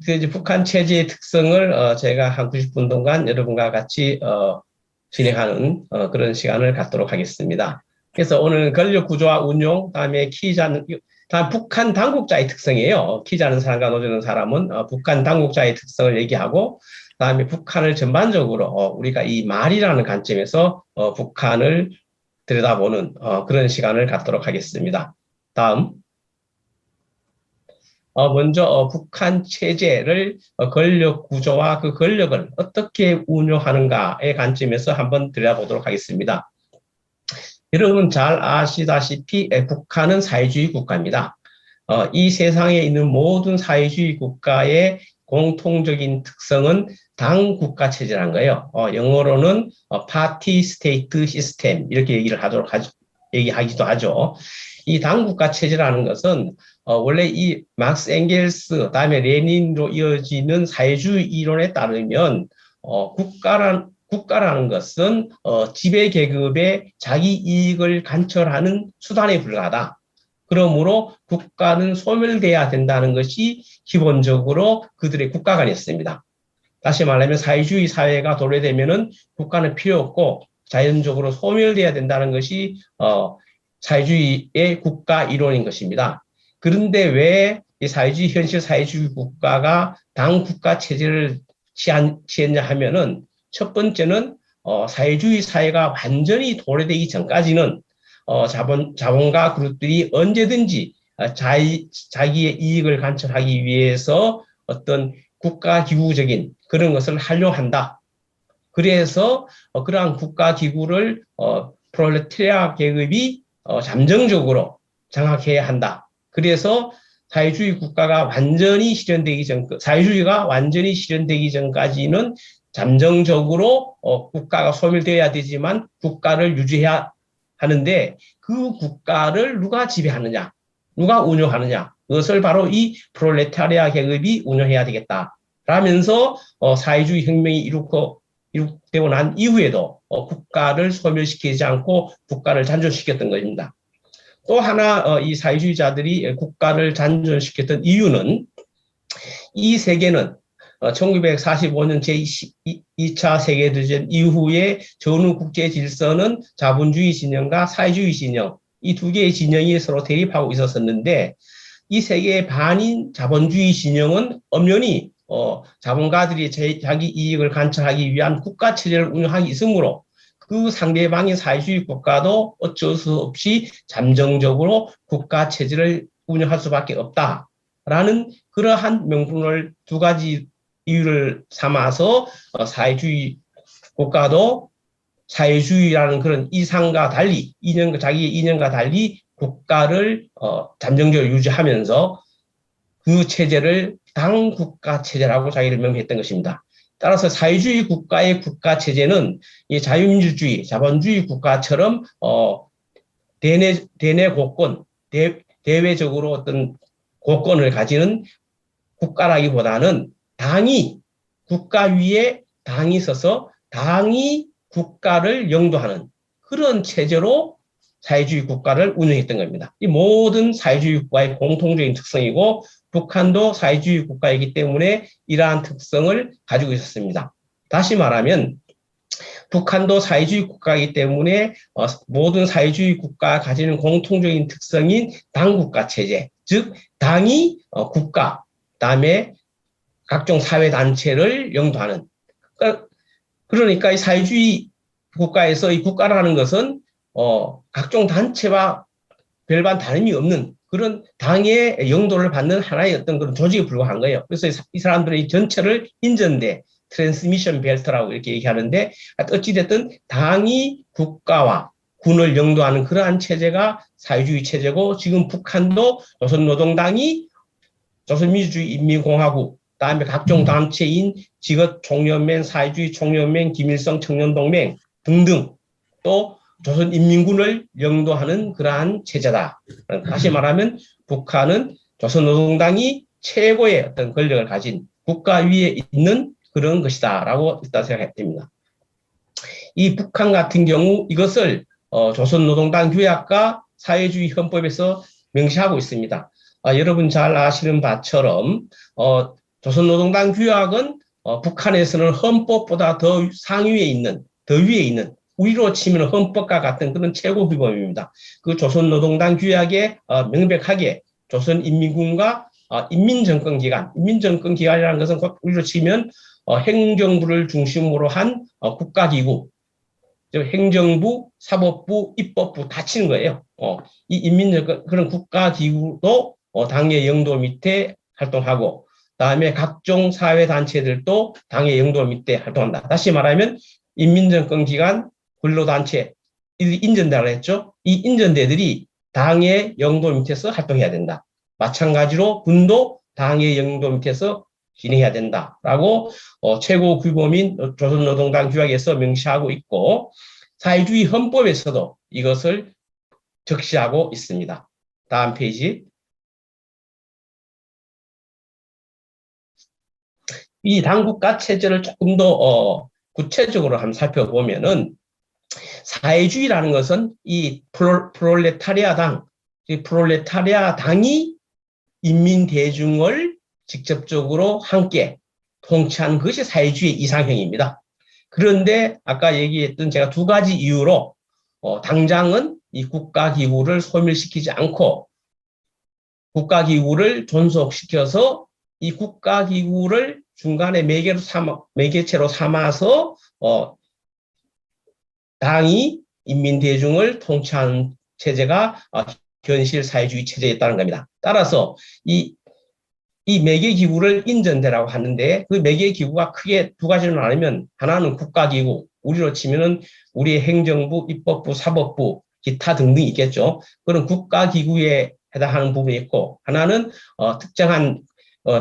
그 이제 북한 체제의 특성을 제가 한 90분 동안 여러분과 같이 진행하는 그런 시간을 갖도록 하겠습니다. 그래서 오늘 권력 구조와 운용, 다음에 키자는 다음 북한 당국자의 특성이에요. 키자는 사람과 노조는 사람은 북한 당국자의 특성을 얘기하고, 다음에 북한을 전반적으로 우리가 이 말이라는 관점에서 북한을 들여다보는 그런 시간을 갖도록 하겠습니다. 다음. 먼저 북한 체제를 권력 구조와 그 권력을 어떻게 운용하는가의 관점에서 한번 들여다보도록 하겠습니다. 여러분 잘 아시다시피 북한은 사회주의 국가입니다. 이 세상에 있는 모든 사회주의 국가의 공통적인 특성은 당 국가 체제라는 거예요. 영어로는 파티 스테이트 시스템 이렇게 얘기하기도 하죠. 이 당 국가 체제라는 것은 원래 이 막스 엥겔스 다음에 레닌으로 이어지는 사회주의 이론에 따르면 국가라는 것은 지배 계급의 자기 이익을 관철하는 수단에 불과하다. 그러므로 국가는 소멸돼야 된다는 것이 기본적으로 그들의 국가관이었습니다. 다시 말하면 사회주의 사회가 도래되면은 국가는 필요 없고 자연적으로 소멸돼야 된다는 것이 사회주의의 국가 이론인 것입니다. 그런데 왜 이 현실 사회주의 국가가 당 국가 체제를 취했냐 하면은 첫 번째는 사회주의 사회가 완전히 도래되기 전까지는 자본가 그룹들이 언제든지 자기의 이익을 관철하기 위해서 어떤 국가기구적인 그런 것을 활용한다. 그래서 그러한 국가기구를 프롤레타리아 계급이 잠정적으로 장악해야 한다. 그래서 사회주의가 완전히 실현되기 전까지는 잠정적으로 국가가 소멸되어야 되지만 국가를 유지해야 하는데 그 국가를 누가 지배하느냐, 누가 운영하느냐, 그것을 바로 이 프롤레타리아 계급이 운영해야 되겠다. 라면서 사회주의 혁명이 이룩되고 난 이후에도 국가를 소멸시키지 않고 국가를 잔존시켰던 것입니다. 또 하나 이 사회주의자들이 국가를 잔존시켰던 이유는 이 세계는 1945년 제2차 세계대전 이후에 전후 국제 질서는 자본주의 진영과 사회주의 진영, 이 두 개의 진영이 서로 대립하고 있었는데 이 세계의 반인 자본주의 진영은 엄연히 자본가들이 자기 이익을 관철하기 위한 국가 체제를 운영하기 있으므로 그 상대방인 사회주의 국가도 어쩔 수 없이 잠정적으로 국가 체제를 운영할 수밖에 없다라는 그러한 명분을 두 가지 이유를 삼아서 사회주의 국가도 사회주의라는 그런 이상과 달리 자기의 이념과 달리 국가를 잠정적으로 유지하면서 그 체제를 당 국가 체제라고 자기를 명명했던 것입니다. 따라서 사회주의 국가의 국가 체제는 이 자유민주주의, 자본주의 국가처럼 대내 고권, 대외적으로 어떤 고권을 가지는 국가라기보다는 국가 위에 당이 서서 당이 국가를 영도하는 그런 체제로 사회주의 국가를 운영했던 겁니다. 이 모든 사회주의 국가의 공통적인 특성이고 북한도 사회주의 국가이기 때문에 이러한 특성을 가지고 있었습니다. 다시 말하면 북한도 사회주의 국가이기 때문에 모든 사회주의 국가가 가지는 공통적인 특성인 당국가 체제, 즉 당이 국가, 그다음에 각종 사회단체를 영도하는 그러니까 이 사회주의 국가에서 이 국가라는 것은 각종 단체와 별반 다름이 없는 그런 당의 영도를 받는 하나의 어떤 그런 조직에 불과한 거예요. 그래서 이 사람들의 전체를 인전대, 트랜스미션 벨트라고 이렇게 얘기하는데 어찌됐든 당이 국가와 군을 영도하는 그러한 체제가 사회주의 체제고 지금 북한도 조선노동당이 조선민주주의 인민공화국 그다음에 각종 단체인 직업총연맹, 사회주의 총연맹, 김일성 청년동맹 등등 또 조선인민군을 영도하는 그러한 체제다. 다시 말하면 북한은 조선노동당이 최고의 어떤 권력을 가진 국가 위에 있는 그런 것이다라고 일단 생각됩니다. 이 북한 같은 경우 이것을 조선노동당 규약과 사회주의 헌법에서 명시하고 있습니다. 여러분 잘 아시는 바처럼 조선노동당 규약은 북한에서는 헌법보다 더 상위에 있는, 더 위에 있는, 우리로 치면 헌법과 같은 그런 최고 규범입니다. 그 조선노동당 규약에 명백하게 조선인민군과 인민정권기관, 인민정권기관이라는 것은 우리로 치면 행정부를 중심으로 한 국가기구, 즉 행정부, 사법부, 입법부 다 치는 거예요. 이 인민정권 그런 국가기구도 당의 영도 밑에 활동하고, 다음에 각종 사회단체들도 당의 영도 밑에 활동한다. 다시 말하면 인민정권기관, 근로단체, 인전대라고 했죠. 이 인전대들이 당의 영도 밑에서 활동해야 된다. 마찬가지로 군도 당의 영도 밑에서 진행해야 된다라고 최고 규범인 조선노동당 규약에서 명시하고 있고, 사회주의 헌법에서도 이것을 적시하고 있습니다. 다음 페이지. 이 당국가 체제를 조금 더 구체적으로 한번 살펴보면은, 사회주의라는 것은 이 프롤레타리아 당, 프롤레타리아 당이 인민 대중을 직접적으로 함께 통치하는 것이 사회주의 이상형입니다. 그런데 아까 얘기했던 제가 두 가지 이유로 당장은 이 국가기구를 소멸시키지 않고 국가기구를 존속시켜서 이 국가기구를 중간에 매개체로 삼아서 당이 인민대중을 통치하는 체제가 현실 사회주의 체제였다는 겁니다. 따라서 이 매개기구를 인전대라고 하는데, 그 매개기구가 크게 두 가지로 나누면, 하나는 국가기구, 우리로 치면은 우리의 행정부, 입법부, 사법부, 기타 등등이 있겠죠. 그런 국가기구에 해당하는 부분이 있고, 하나는 특정한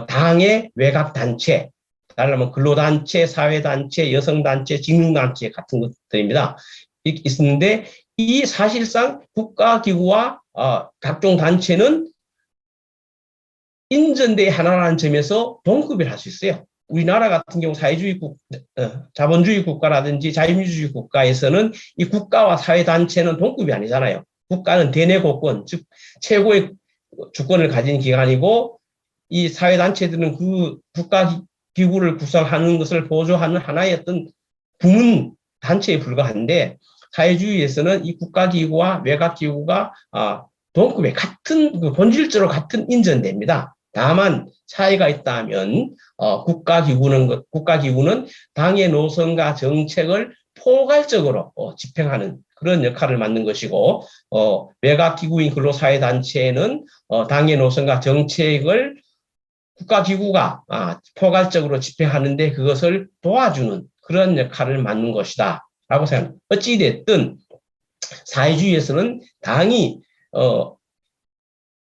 당의 외곽단체, 말하면 근로단체, 사회단체, 여성단체, 직능단체 같은 것들입니다. 있는데, 이 사실상 국가기구와 각종 단체는 인전대의 하나라는 점에서 동급을 할 수 있어요. 우리나라 같은 경우 자본주의 국가라든지 자유민주주의 국가에서는 이 국가와 사회단체는 동급이 아니잖아요. 국가는 대내고권, 즉 최고의 주권을 가진 기관이고, 이 사회단체들은 그 국가기구를 구성하는 것을 보조하는 하나의 어떤 부문 단체에 불과한데, 사회주의에서는 이 국가기구와 외곽기구가 동급의 같은, 본질적으로 같은 인전대입니다. 다만 차이가 있다면 국가기구는 당의 노선과 정책을 포괄적으로 집행하는 그런 역할을 맡는 것이고, 외곽기구인 근로사회단체는 당의 노선과 정책을 국가기구가 포괄적으로 집행하는데 그것을 도와주는 그런 역할을 맡는 것이다 라고 생각합니다. 어찌됐든 사회주의에서는 당이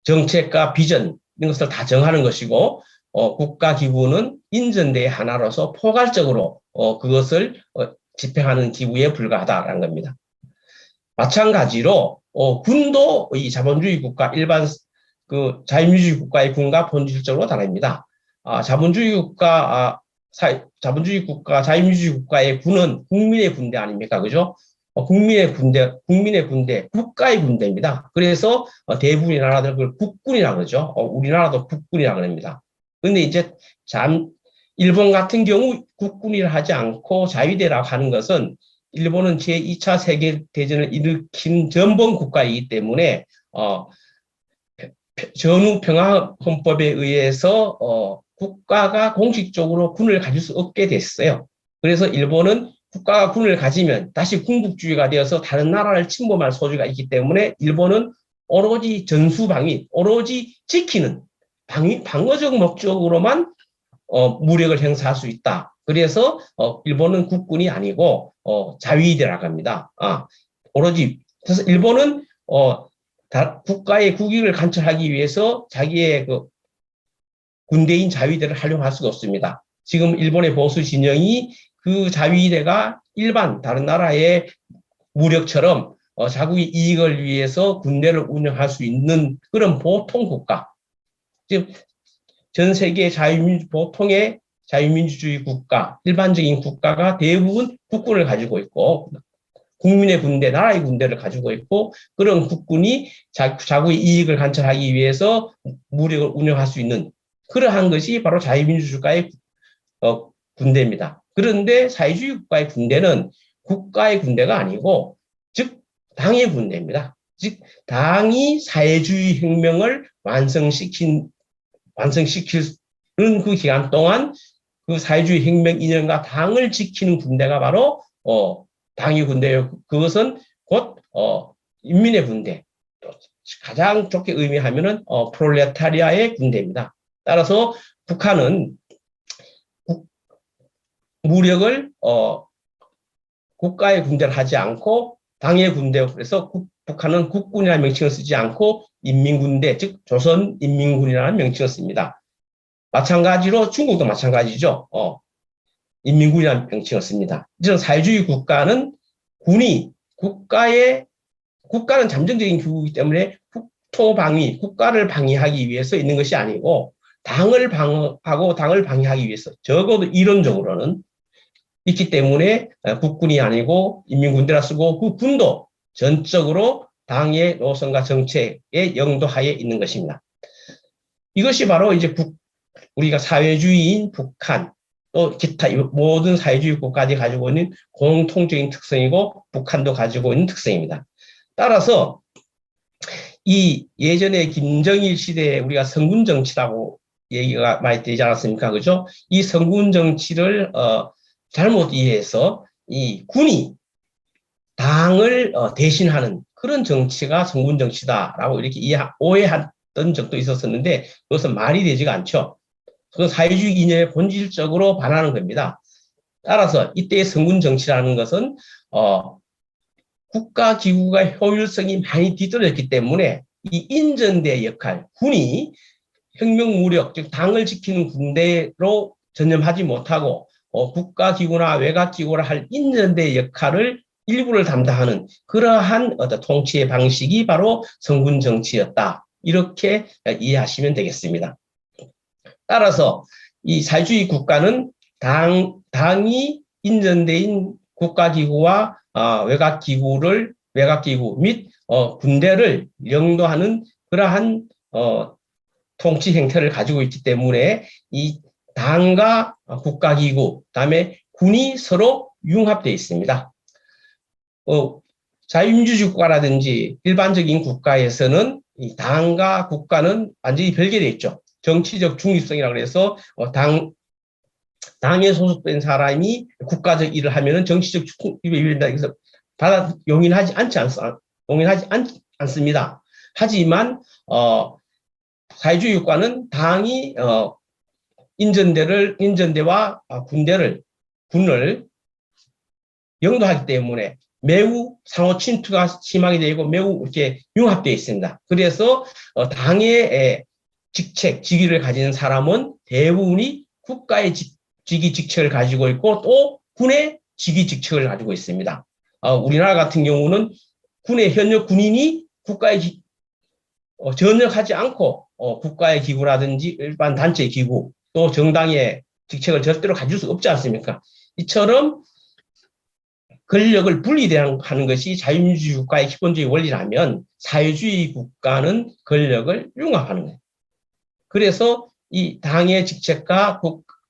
정책과 비전 이런 것을 다 정하는 것이고, 국가기구는 인전대의 하나로서 포괄적으로 그것을 집행하는 기구에 불과하다라는 겁니다. 마찬가지로 군도 이 자본주의 국가, 일반 자유민주주의 국가의 군과 본질적으로 다릅니다. 자본주의 국가, 자유민주주의 국가의 군은 국민의 군대 아닙니까? 그죠? 국민의 군대, 국가의 군대입니다. 그래서 대부분의 나라들 그걸 국군이라고 그러죠. 우리나라도 국군이라고 합니다. 근데 이제 일본 같은 경우 국군이라 하지 않고 자위대라고 하는 것은, 일본은 제2차 세계대전을 일으킨 전범 국가이기 때문에 전후 평화헌법에 의해서 국가가 공식적으로 군을 가질 수 없게 됐어요. 그래서 일본은 국가가 군을 가지면 다시 군국주의가 되어서 다른 나라를 침범할 소지가 있기 때문에, 일본은 오로지 전수방위, 오로지 지키는 방어적 목적으로만 무력을 행사할 수 있다. 그래서 일본은 국군이 아니고 자위대라고 합니다. 오로지 그래서 일본은 국가의 국익을 관철하기 위해서 자기의 군대인 자위대를 활용할 수가 없습니다. 지금 일본의 보수 진영이 그 자위대가 일반 다른 나라의 무력처럼 자국의 이익을 위해서 군대를 운영할 수 있는 그런 보통 국가, 즉 전 세계 보통의 자유민주주의 국가, 일반적인 국가가 대부분 국군을 가지고 있고, 국민의 군대, 나라의 군대를 가지고 있고, 그런 국군이 자국의 이익을 관철하기 위해서 무력을 운영할 수 있는 그러한 것이 바로 자유민주 국가의 군대입니다. 그런데 사회주의 국가의 군대는 국가의 군대가 아니고, 즉 당의 군대입니다. 즉 당이 사회주의 혁명을 완성시키는 그 기간 동안 그 사회주의 혁명 이념과 당을 지키는 군대가 바로 당의 군대예요. 그것은 곧 인민의 군대. 가장 좋게 의미하면은 프롤레타리아의 군대입니다. 따라서 북한은 무력을 국가의 군대를 하지 않고 당의 군대, 그래서 북한은 국군이라는 명칭을 쓰지 않고 인민군대, 즉 조선인민군이라는 명칭을 씁니다. 마찬가지로 중국도 마찬가지죠. 인민군이라는 명칭을 씁니다. 이런 사회주의 국가는 국가는 잠정적인 기구이기 때문에 국토방위, 국가를 방위하기 위해서 있는 것이 아니고 당을 방어하고 당을 방위하기 위해서, 적어도 이론적으로는 있기 때문에 국군이 아니고 인민군대라 쓰고, 그 군도 전적으로 당의 노선과 정책의 영도하에 있는 것입니다. 이것이 바로 이제 우리가 사회주의인 북한, 또 기타 모든 사회주의 국가들이 가지고 있는 공통적인 특성이고, 북한도 가지고 있는 특성입니다. 따라서 이 예전에 김정일 시대에 우리가 성군 정치라고 얘기가 많이 되지 않았습니까? 그죠? 이 성군 정치를 잘못 이해해서 이 군이 당을 대신하는 그런 정치가 성군 정치다라고 이렇게 오해했던 적도 있었는데, 그것은 말이 되지가 않죠. 그건 사회주의 이념에 본질적으로 반하는 겁니다. 따라서 이때의 성군 정치라는 것은 국가 기구가 효율성이 많이 뒤떨어졌기 때문에 이 인전대 역할, 군이 혁명 무력, 즉 당을 지키는 군대로 전념하지 못하고 국가 기구나 외곽 기구라 할 인전대 역할을 일부를 담당하는 그러한 어떤 통치의 방식이 바로 성군 정치였다. 이렇게 이해하시면 되겠습니다. 따라서 이 사회주의 국가는 당이 인전대인 국가기구와 외곽기구 및 군대를 영도하는 그러한 통치 형태를 가지고 있기 때문에 이 당과 국가기구, 그다음에 군이 서로 융합되어 있습니다. 자유민주주의 국가라든지 일반적인 국가에서는 이 당과 국가는 완전히 별개되어 있죠. 정치적 중립성이라고 해서 당에 소속된 사람이 국가적 일을 하면은 정치적 중립에 이른다 해서 용인하지 않습니다. 하지만 사회주의 국가는 당이 인전대와 군을 영도하기 때문에 매우 상호 침투가 심하게 되고 매우 이렇게 융합되어 있습니다. 그래서 당의 직위를 가지는 사람은 대부분이 국가의 직책을 가지고 있고, 또 군의 직책을 가지고 있습니다. 우리나라 같은 경우는 현역 군인이 국가에 전역하지 않고 국가의 기구라든지 일반 단체 기구, 또 정당의 직책을 절대로 가질 수 없지 않습니까? 이처럼 권력을 분리하는 것이 자유민주주의 국가의 기본적인 원리라면, 사회주의 국가는 권력을 융합하는 거예요. 그래서 이 당의 직책과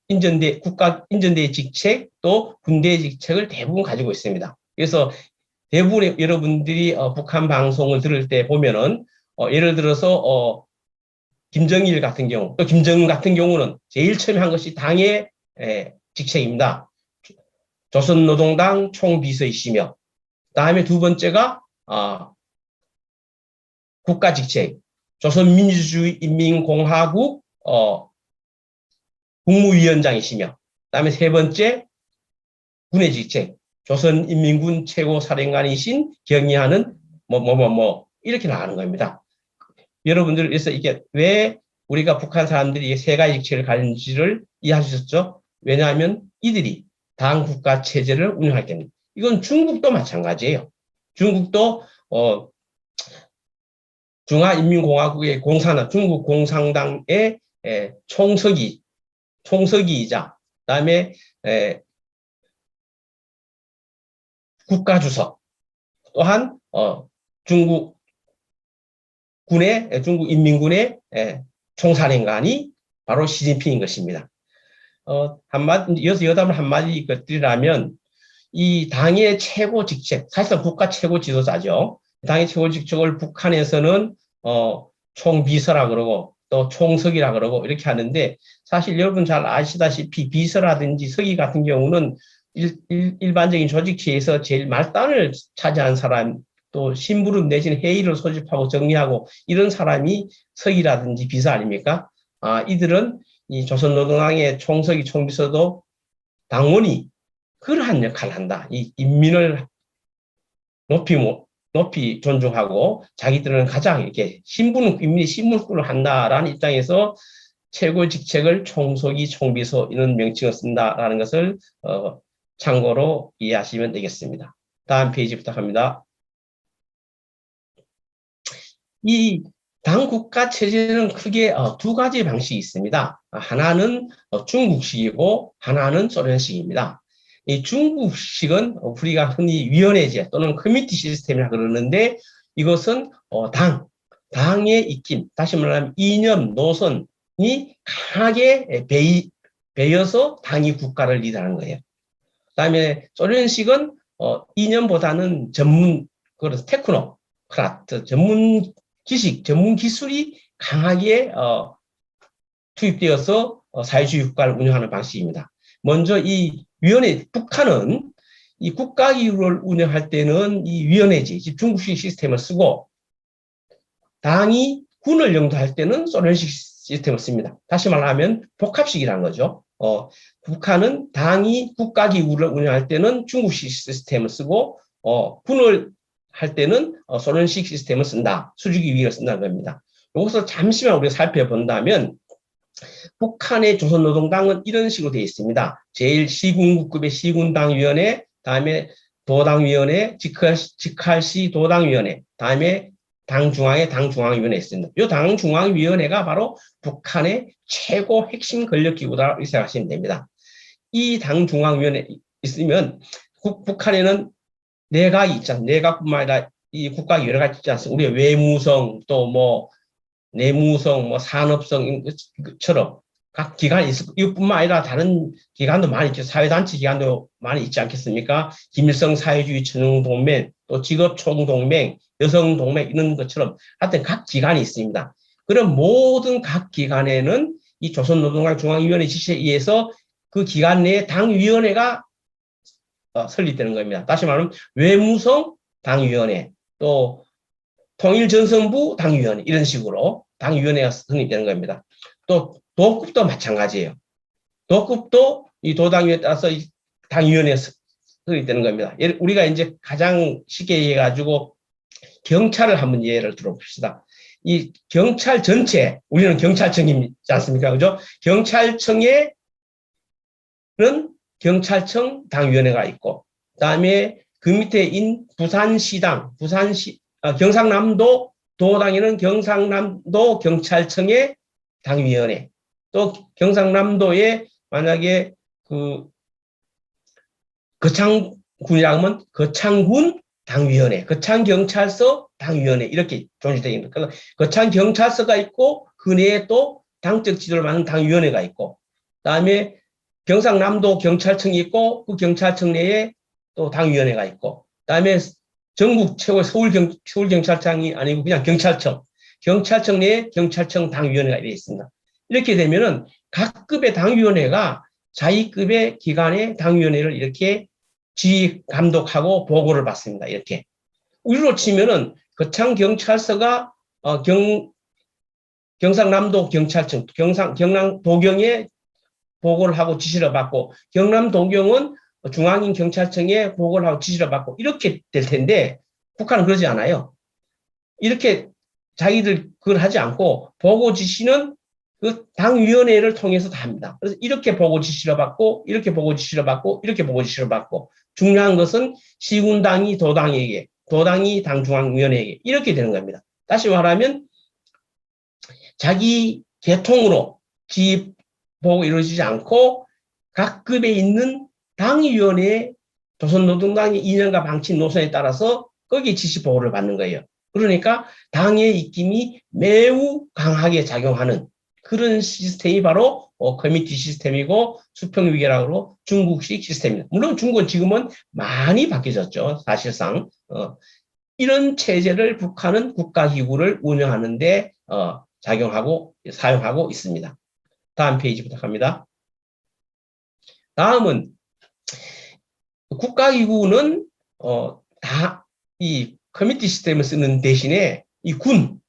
인전대의 직책, 또 군대의 직책을 대부분 가지고 있습니다. 그래서 대부분의 여러분들이 북한 방송을 들을 때 보면은 예를 들어서 김정일 같은 경우, 또 김정은 같은 경우는 제일 처음에 한 것이 당의 직책입니다. 조선노동당 총비서이시며, 다음에 두 번째가 국가직책, 조선민주주의인민공화국 국무위원장이시며, 다음에 세 번째 군의 직책, 조선인민군 최고사령관이신 경의하는 이렇게 나가는 겁니다. 여러분들 그래서 이게 왜 우리가 북한 사람들이 세 가지 직책을 가진지를 이해하셨죠? 왜냐하면 이들이 당 국가 체제를 운영할 때입니다. 이건 중국도 마찬가지예요. 중국도 중화인민공화국의 중국 공산당의 총서기이자 그다음에 국가주석, 또한 중국 인민군의 총사령관이 바로 시진핑인 것입니다. 한마디, 여담을 한마디 드리라면, 이 당의 최고 직책, 사실상 국가 최고 지도자죠. 당의 최고 직책을 북한에서는, 총비서라 그러고, 또 총석이라 그러고, 이렇게 하는데, 사실 여러분 잘 아시다시피 비서라든지 서기 같은 경우는 일반적인 조직체에서 제일 말단을 차지한 사람, 또 심부름 내지는 회의를 소집하고 정리하고 이런 사람이 서기라든지 비서 아닙니까? 이들은 이 조선노동당의 총석이 총비서도 당원이 그러한 역할을 한다. 이 인민을 높이 존중하고 자기들은 가장 이렇게 인민의 신분을 한다라는 입장에서 최고 직책을 총석이 총비서 이런 명칭을 쓴다라는 것을 참고로 이해하시면 되겠습니다. 다음 페이지 부탁합니다. 이 당국가 체제는 크게 두 가지 방식이 있습니다. 하나는 중국식이고 하나는 소련식입니다. 이 중국식은 우리가 흔히 위원회제 또는 커뮤니티 시스템이라 그러는데 이것은 당의 입김, 다시 말하면 이념, 노선이 강하게 배여서 당이 국가를 리드하는 거예요. 그다음에 소련식은 이념보다는 그래서 테크노크라트, 전문 기술이 강하게 투입되어서 사회주의 국가를 운영하는 방식입니다. 먼저 이 북한은 이 국가기구를 운영할 때는 이 위원회제, 중국식 시스템을 쓰고 당이 군을 영도할 때는 소련식 시스템을 씁니다. 다시 말하면 복합식이라는 거죠. 북한은 당이 국가기구를 운영할 때는 중국식 시스템을 쓰고 군을 할 때는 소련식 시스템을 쓴다. 수직위 위기를 쓴다는 겁니다. 여기서 잠시만 우리가 살펴본다면 북한의 조선노동당은 이런 식으로 되어 있습니다. 제일 시군국급의 시군당위원회, 다음에 도당위원회, 직할시 도당위원회, 다음에 당중앙의 당중앙위원회 있습니다. 이 당중앙위원회가 바로 북한의 최고 핵심 권력기구다라고 생각하시면 됩니다. 이 당중앙위원회 있으면 북한에는 내각이 있잖아요. 내각뿐만 아니라 이 국가가 여러 가지 있지 않습니까? 우리가 외무성, 또 뭐 내무성, 산업성처럼 각 기관이 있을 이것뿐만 아니라 다른 기관도 많이 있죠. 사회단체 기관도 많이 있지 않겠습니까? 김일성 사회주의 천연동맹, 또 직업총동맹, 여성동맹 이런 것처럼 하여튼 각 기관이 있습니다. 그런 모든 각 기관에는 이 조선노동당 중앙위원회 지시에 의해서 그 기관 내에 당위원회가 설립되는 겁니다. 다시 말하면 외무성 당위원회, 또 통일전선부 당위원회 이런 식으로 당위원회가 설립되는 겁니다. 또 도급도 마찬가지예요. 도급도 이 도당위에 따라서 당위원회가 설립되는 겁니다. 우리가 이제 가장 쉽게 이해해가지고 경찰을 한번 예를 들어봅시다. 이 경찰 전체, 우리는 경찰청이지 않습니까? 그죠? 경찰청에는 경찰청 당위원회가 있고, 그 다음에 그 밑에 인 부산시당, 경상남도 도당에는 경상남도 경찰청의 당위원회, 또 경상남도에 만약에 거창군이라고 하면 거창군 당위원회, 거창경찰서 당위원회 이렇게 존재되어 있는 거예요. 거창경찰서가 있고 그 내에 또 당적 지도를 맡는 당위원회가 있고, 그다음에 경상남도 경찰청이 있고 그 경찰청 내에 또 당위원회가 있고, 그다음에 전국 최고의 서울경찰청이 아니고 그냥 경찰청 내에 경찰청 당위원회가 되어 있습니다. 이렇게 되면은 각 급의 당위원회가 자기급의 기관의 당위원회를 이렇게 지휘 감독하고 보고를 받습니다. 이렇게 우리로 치면은 거창경찰서가 경상남도 경찰청, 경남도경에 보고를 하고 지시를 받고, 경남도경은 중앙인 경찰청에 보고를 하고 지시를 받고 이렇게 될 텐데 북한은 그러지 않아요. 이렇게 자기들 그걸 하지 않고 보고 지시는 그 당위원회를 통해서 다 합니다. 그래서 이렇게 보고 지시를 받고, 이렇게 보고 지시를 받고, 이렇게 보고 지시를 받고, 중요한 것은 시군당이 도당에게, 도당이 당중앙위원회에게 이렇게 되는 겁니다. 다시 말하면 자기 계통으로 지휘 보고 이루어지지 않고 각 급에 있는 당위원회의 조선노동당의 이념과 방침 노선에 따라서 거기에 지시 보고를 받는 거예요. 그러니까 당의 입김이 매우 강하게 작용하는 그런 시스템이 바로 커뮤니티 시스템이고 수평위계라고 중국식 시스템입니다. 물론 중국은 지금은 많이 바뀌어졌죠. 사실상 이런 체제를 북한은 국가기구를 운영하는데 작용하고 사용하고 있습니다. 다음 페이지 부탁합니다. 다음은 국가기구는 다 이 커뮤니티 시스템을 쓰는 대신에 이 군,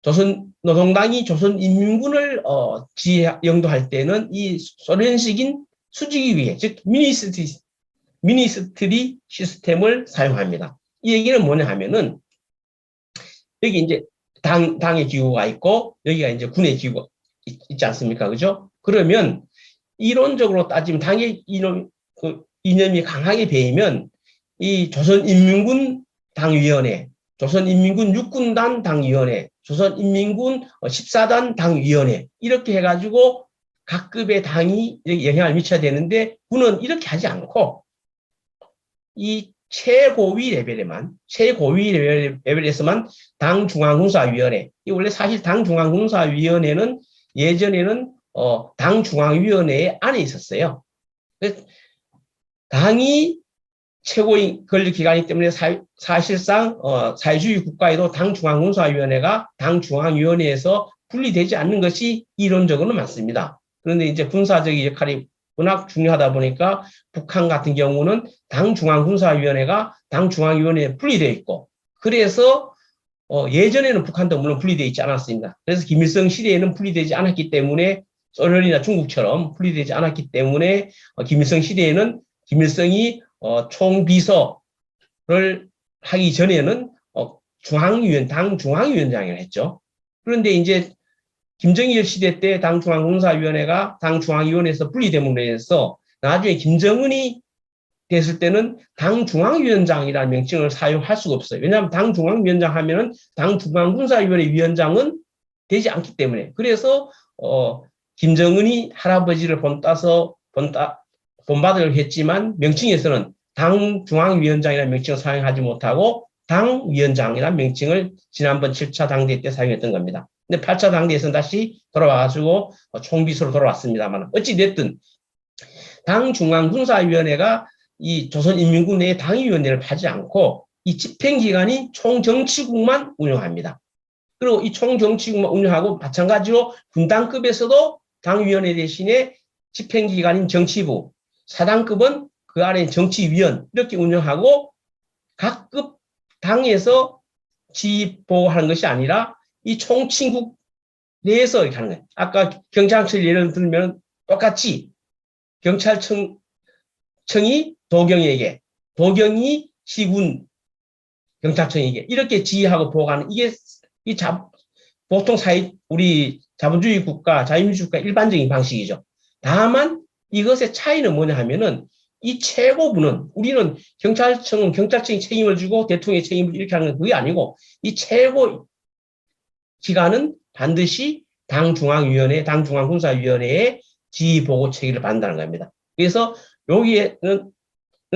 조선노동당이 조선인민군을 영도할 때는 이 소련식인 수직위계, 즉 미니스트리 시스템을 사용합니다. 이 얘기는 뭐냐 하면은 여기 이제 당의 기구가 있고 여기가 이제 군의 기구가 있지 않습니까? 그죠? 그러면 이론적으로 따지면 당의 이념이 강하게 배이면 이 조선인민군 당위원회, 조선인민군 육군단 당위원회, 조선인민군 14단 당위원회 이렇게 해가지고 각 급의 당이 영향을 미쳐야 되는데 군은 이렇게 하지 않고 이 최고위 레벨에서만 당중앙군사위원회, 이 원래 사실 당중앙군사위원회는 예전에는 당중앙위원회 안에 있었어요. 당이 최고의 권력기관이기 때문에 사실상 사회주의 국가에도 당중앙군사위원회가 당중앙위원회에서 분리되지 않는 것이 이론적으로는 맞습니다. 그런데 이제 군사적인 역할이 워낙 중요하다 보니까 북한 같은 경우는 당중앙군사위원회가 당중앙위원회에 분리되어 있고, 그래서 예전에는 북한도 물론 분리되어 있지 않았습니다. 그래서 김일성 시대에는 분리되지 않았기 때문에 소련이나 중국처럼 분리되지 않았기 때문에 김일성 시대에는 김일성이 총비서를 하기 전에는 당중앙위원장을 했죠. 그런데 이제 김정일 시대 때 당중앙군사위원회가 당중앙위원회에서 분리됨으로 해서 나중에 김정은이 됐을 때는 당중앙위원장이라는 명칭을 사용할 수가 없어요. 왜냐하면 당중앙위원장 하면은 당중앙군사위원회 위원장은 되지 않기 때문에. 그래서 김정은이 할아버지를 본받으려고 했지만 명칭에서는 당중앙위원장이라는 명칭을 사용하지 못하고 당위원장이라는 명칭을 지난번 7차 당대회 때 사용했던 겁니다. 근데 8차 당대에서는 다시 돌아와가지고 총비서로 돌아왔습니다만 어찌됐든 당중앙군사위원회가 이 조선인민군 내의 당위원회를 하지 않고 이 집행기관이 총정치국만 운영합니다. 그리고 이 총정치국만 운영하고 마찬가지로 군단급에서도 당위원회 대신에 집행기관인 정치부, 사단급은 그 아래 정치위원 이렇게 운영하고 각급 당에서 지휘보고하는 것이 아니라 이 총친국 내에서 이렇게 하는 거예요. 아까 경찰청 예를 들면 똑같이 경찰청이 도경에게, 도경이 시군 경찰청에게 이렇게 지휘하고 보고하는 이게 보통 우리 자본주의 국가, 자유민주 국가 일반적인 방식이죠. 다만 이것의 차이는 뭐냐 하면은 이 최고부는 우리는 경찰청은 경찰청이 책임을 주고 대통령이 책임을 이렇게 하는 건 그게 아니고 이 최고 기관은 반드시 당중앙위원회, 당중앙군사위원회의 지휘보고 체계를 받는다는 겁니다. 그래서 여기에는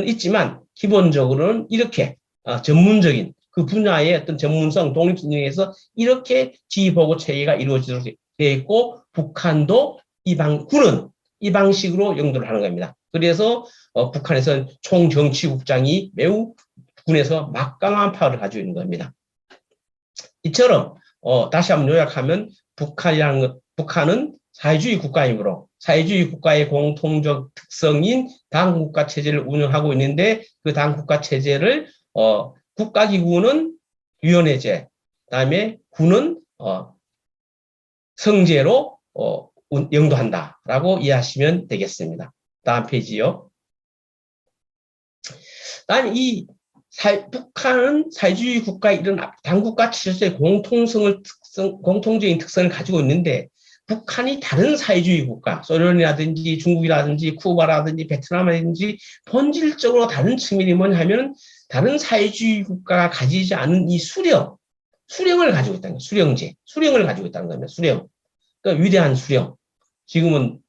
있지만 기본적으로는 이렇게 전문적인 그 분야의 어떤 전문성, 독립성 등에서 이렇게 지휘보고 체계가 이루어지도록 되어 있고 북한도 군은 이 방식으로 영도를 하는 겁니다. 그래서 북한에서는 총정치국장이 매우 군에서 막강한 파워를 가지고 있는 겁니다. 이처럼 다시 한번 요약하면 북한은 사회주의 국가이므로 사회주의 국가의 공통적 특성인 당국가 체제를 운영하고 있는데 그 당국가 체제를 국가기구는 위원회제, 그다음에 군은 성제로 영도한다라고 이해하시면 되겠습니다. 다음 페이지요. 다음 북한은 사회주의 국가의 이런 당국가 체제의 공통적인 특성을 가지고 있는데 북한이 다른 사회주의 국가, 소련이라든지 중국이라든지 쿠바라든지 베트남이라든지 본질적으로 다른 측면이 뭐냐 하면 다른 사회주의 국가가 가지지 않은 이 수령을 가지고 있다는 거예요. 수령을 가지고 있다는 겁니다. 수령. 그러니까 위대한 수령. 지금은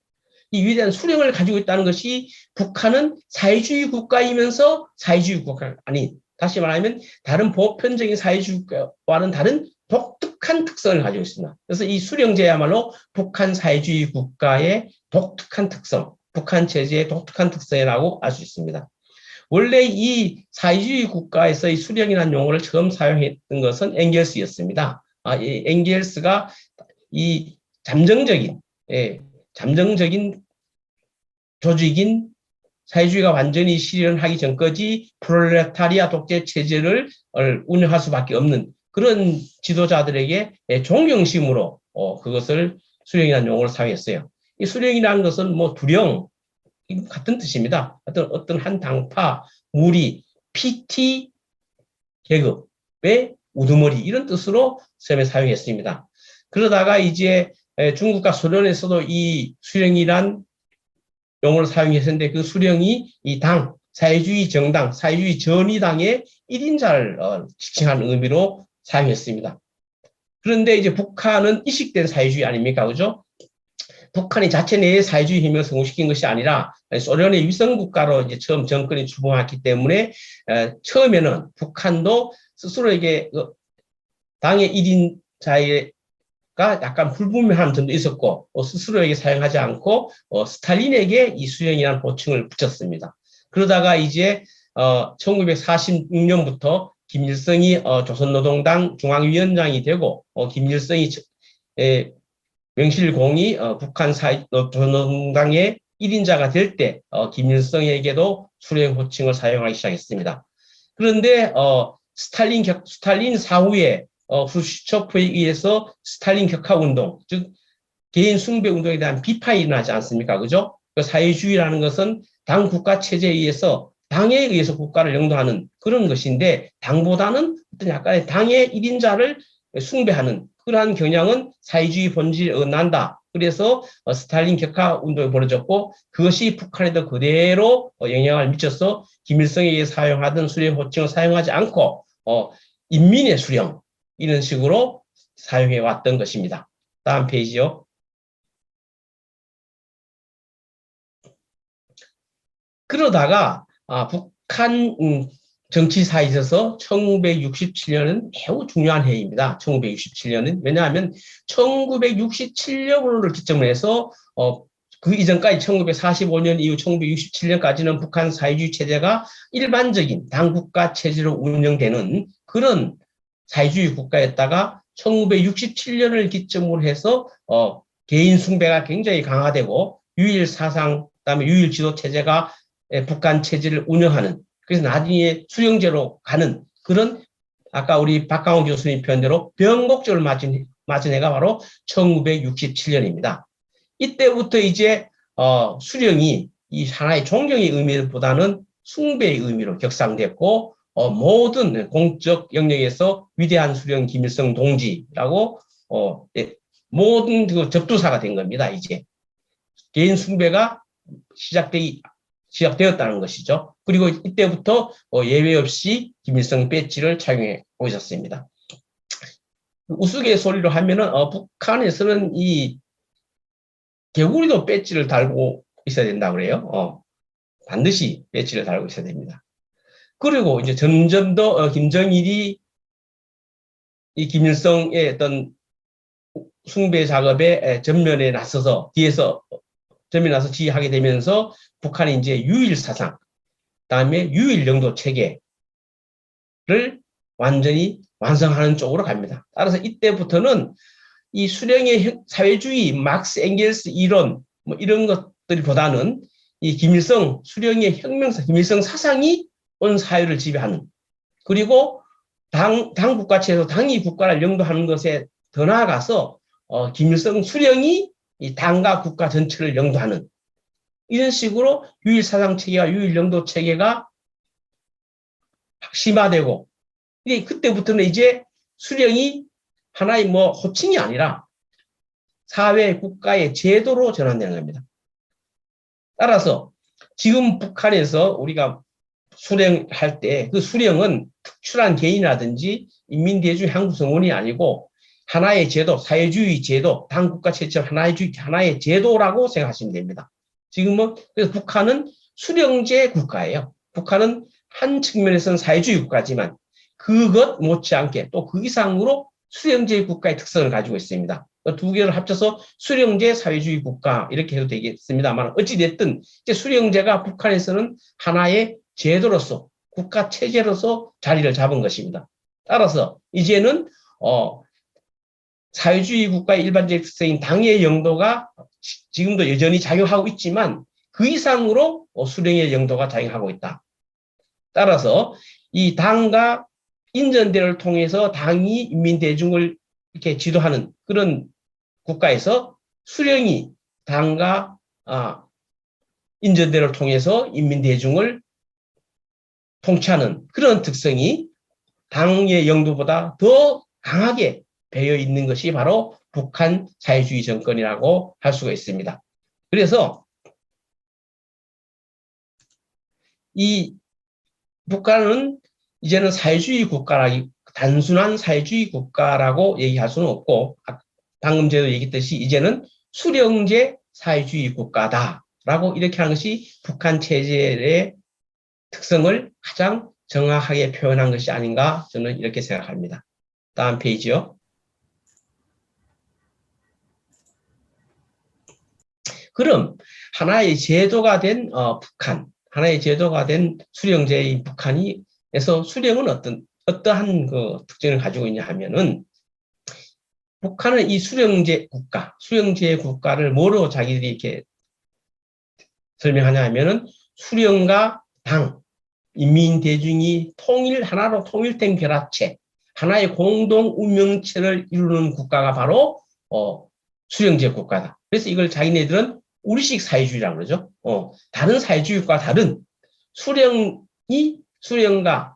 이 위대한 수령을 가지고 있다는 것이 북한은 사회주의 국가이면서 사회주의 국가가 아닌, 다시 말하면 다른 보편적인 사회주의 국가와는 다른 독특한 특성을 가지고 있습니다. 그래서 이 수령제야말로 북한 사회주의 국가의 독특한 특성, 북한 체제의 독특한 특성이라고 알 수 있습니다. 원래 이 사회주의 국가에서 이 수령이라는 용어를 처음 사용했던 것은 엥겔스였습니다. 이 엥겔스가 이 잠정적인, 잠정적인 조직인 사회주의가 완전히 실현하기 전까지 프롤레타리아 독재 체제를 운영할 수밖에 없는 그런 지도자들에게 존경심으로 그것을 수령이라는 용어를 사용했어요. 이 수령이라는 것은 뭐 두령 같은 뜻입니다. 어떤 한 당파, 무리, PT 계급의 우두머리 이런 뜻으로 처음에 사용했습니다. 그러다가 이제 중국과 소련에서도 이 수령이란 용어를 사용했었는데 그 수령이 이 당, 사회주의 정당, 사회주의 전위당의 1인자를 지칭하는 의미로 사용했습니다. 그런데 이제 북한은 이식된 사회주의 아닙니까? 그죠? 북한이 자체 내에 사회주의 혁명을 성공시킨 것이 아니라 소련의 위성국가로 이제 처음 정권이 출범했기 때문에 처음에는 북한도 스스로에게 당의 1인자가 약간 불분명한 점도 있었고 스스로에게 사용하지 않고 스탈린에게 이 수령이라는 호칭을 붙였습니다. 그러다가 이제 1946년부터 김일성이 조선노동당 중앙위원장이 되고 김일성이 명실공히 북한 조선노동당의 1인자가 될 때 김일성에게도 수령 호칭을 사용하기 시작했습니다. 그런데 스탈린 사후에 후르시초프에 의해서 스탈린 격하 운동, 즉 개인 숭배 운동에 대한 비판이 일어나지 않습니까? 그죠? 그 사회주의라는 것은 당 국가 체제에 의해서 당에 의해서 국가를 영도하는 그런 것인데 당보다는 어떤 약간의 당의 1인자를 숭배하는 그러한 경향은 사회주의 본질에 어긋난다. 그래서 스탈린 격하 운동이 벌어졌고 그것이 북한에도 그대로 영향을 미쳐서 김일성에게 사용하던 수령 호칭을 사용하지 않고 인민의 수령 이런 식으로 사용해 왔던 것입니다. 다음 페이지요. 그러다가 북한 정치사에 있어서 1967년은 매우 중요한 해입니다. 1967년은 왜냐하면 1967년을 기점으로 해서 그 이전까지 1945년 이후 1967년까지는 북한 사회주의 체제가 일반적인 당국가 체제로 운영되는 그런 사회주의 국가였다가 1967년을 기점으로 해서 개인 숭배가 굉장히 강화되고 유일 사상, 그다음에 유일 지도 체제가 북한 체제를 운영하는 그래서 나중에 수령제로 가는 그런 아까 우리 박강원 교수님 표현대로 변곡점을 맞은 해가 바로 1967년입니다. 이때부터 이제 수령이 이 하나의 존경의 의미보다는 숭배의 의미로 격상됐고 모든 공적 영역에서 위대한 수령 김일성 동지라고 모든 그 접두사가 된 겁니다. 이제 개인 숭배가 시작되었다는 것이죠. 그리고 이때부터 예외 없이 김일성 배지를 착용해 오셨습니다. 우스갯소리로 하면은 북한에서는 이 개구리도 배지를 달고 있어야 된다고 그래요. 반드시 배지를 달고 있어야 됩니다. 그리고 이제 점점 더 김정일이 이 김일성의 어떤 숭배 작업에 전면에 나서서 뒤에서 전면에 나서 지휘하게 되면서 북한이 이제 유일 사상, 그다음에 유일 영도 체계를 완전히 완성하는 쪽으로 갑니다. 따라서 이때부터는 이 수령의 사회주의, 막스 엥겔스 이론 뭐 이런 것들보다는 이 김일성 수령의 혁명사, 김일성 사상이 온 사회를 지배하는 그리고 당 국가체에서 당이 국가를 영도하는 것에 더 나아가서 김일성 수령이 이 당과 국가 전체를 영도하는 이런 식으로 유일 사상 체계와 유일 영도 체계가 심화되고 그때부터는 이제 수령이 하나의 뭐 호칭이 아니라 사회 국가의 제도로 전환되는 겁니다. 따라서 지금 북한에서 우리가 수령할 때 그 수령은 특출한 개인이라든지 인민대중의 한 구성원이 아니고 하나의 제도, 사회주의 제도, 당국가 체제 하나의 제도라고 생각하시면 됩니다. 지금은 그래서 북한은 수령제 국가예요. 북한은 한 측면에서는 사회주의 국가지만 그것 못지않게 또 그 이상으로 수령제 국가의 특성을 가지고 있습니다. 두 개를 합쳐서 수령제 사회주의 국가 이렇게 해도 되겠습니다만 어찌됐든 이제 수령제가 북한에서는 하나의 제도로서 국가 체제로서 자리를 잡은 것입니다. 따라서 이제는 사회주의 국가의 일반적 특성인 당의 영도가 지금도 여전히 작용하고 있지만 그 이상으로 수령의 영도가 작용하고 있다. 따라서 이 당과 인전대를 통해서 당이 인민대중을 이렇게 지도하는 그런 국가에서 수령이 당과 인전대를 통해서 인민대중을 통치하는 그런 특성이 당의 영도보다 더 강하게 배어 있는 것이 바로 북한 사회주의 정권이라고 할 수가 있습니다. 그래서 이 북한은 이제는 사회주의 국가라기 단순한 사회주의 국가라고 얘기할 수는 없고 방금 제도 얘기했듯이 이제는 수령제 사회주의 국가다라고 이렇게 하는 것이 북한 체제의 특성을 가장 정확하게 표현한 것이 아닌가 저는 이렇게 생각합니다. 다음 페이지요. 그럼 하나의 제도가 된 북한, 하나의 제도가 된 수령제인 북한에서 수령은 어떠한 그 특징을 가지고 있냐 하면은 북한은 이 수령제 국가, 수령제 국가를 뭐로 자기들이 이렇게 설명하냐 하면은 수령과 당, 인민대중이 하나로 통일된 결합체, 하나의 공동 운명체를 이루는 국가가 바로 수령제 국가다. 그래서 이걸 자기네들은 우리식 사회주의라고 그러죠. 다른 사회주의과 다른 수령과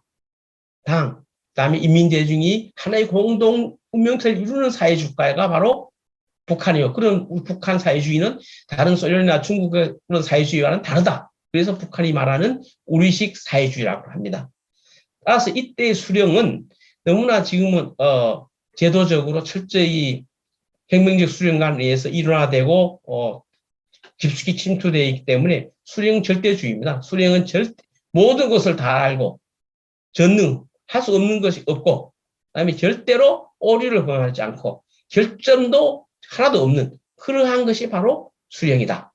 당, 그다음에 인민대중이 하나의 공동 운명체를 이루는 사회주의가 바로 북한이요. 그런 북한 사회주의는 다른 소련이나 중국의 그런 사회주의와는 다르다. 그래서 북한이 말하는 우리식 사회주의라고 합니다. 따라서 이때의 수령은 너무나 지금은 제도적으로 철저히 혁명적 수령관에 의해서 일원화되고 깊숙이 침투되어 있기 때문에 수령은 절대주의입니다. 수령은 모든 것을 다 알고 전능할 수 없는 것이 없고 그다음에 절대로 오류를 범하지 않고 결점도 하나도 없는 그러한 것이 바로 수령이다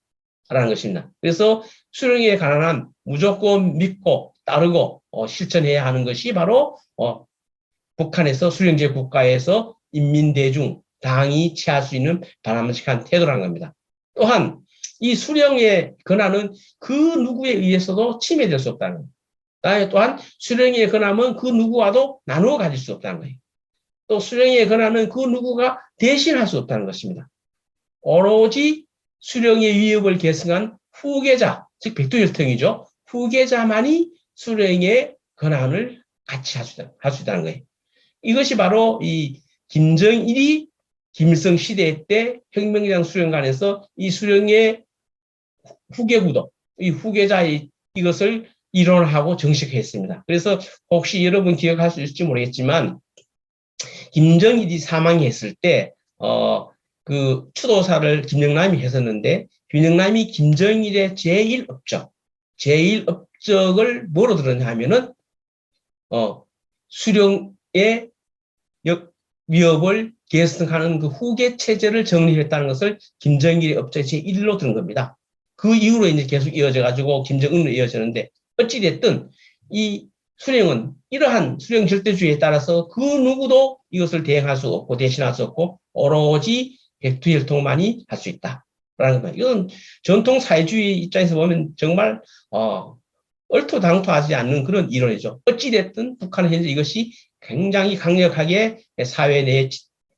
라는 것입니다. 그래서 수령에 관한 한 무조건 믿고 따르고 실천해야 하는 것이 바로 북한에서 수령제 국가에서 인민대중 당이 취할 수 있는 바람직한 태도라는 겁니다. 또한 이 수령의 권한은 그 누구에 의해서도 침해될 수 없다는 겁니다. 또한 수령의 권한은 그 누구와도 나누어 가질 수 없다는 거예요. 또 수령의 권한은 그 누구가 대신할 수 없다는 것입니다. 오로지 수령의 위협을 계승한 후계자, 즉 백두혈통이죠. 후계자만이 수령의 권한을 같이 할 수 있다는 거예요. 이것이 바로 이 김정일이 김일성 시대 때 혁명장 수령관에서 이 수령의 후계구도, 이 후계자의 이것을 이론하고 정식했습니다. 그래서 혹시 여러분 기억할 수 있을지 모르겠지만 김정일이 사망했을 때 그 추도사를 김영남이 했었는데 김영남이 김정일의 제1업적을 뭐로 들었냐 하면은 수령의 위협을 계승하는 그 후계 체제를 정리했다는 것을 김정일의 업적 제1로 들은 겁니다. 그 이후로 이제 계속 이어져가지고 김정은으로 이어졌는데 어찌됐든 이 수령은 이러한 수령 절대주의에 따라서 그 누구도 이것을 대행할 수 없고 대신할 수 없고 오로지 백두혈통만이 할 수 있다라는 겁니다. 이건 전통 사회주의 입장에서 보면 정말 얼토당토하지 않는 그런 이론이죠. 어찌됐든 북한은 현재 이것이 굉장히 강력하게 사회 내에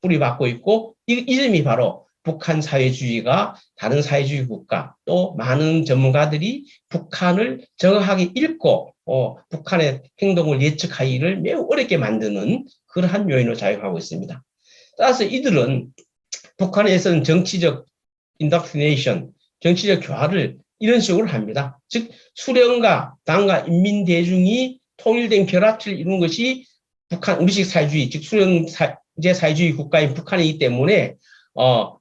뿌리박고 있고 이 점이 바로 북한 사회주의가 다른 사회주의 국가 또 많은 전문가들이 북한을 정확하게 읽고 북한의 행동을 예측하기를 매우 어렵게 만드는 그러한 요인으로 작용하고 있습니다. 따라서 이들은 북한에서는 정치적 인덕트리네이션, 정치적 교화를 이런 식으로 합니다. 즉 수령과 당과 인민대중이 통일된 결합체를 이루는 것이 북한 우리식 사회주의, 즉 수령제 사회주의 국가인 북한이기 때문에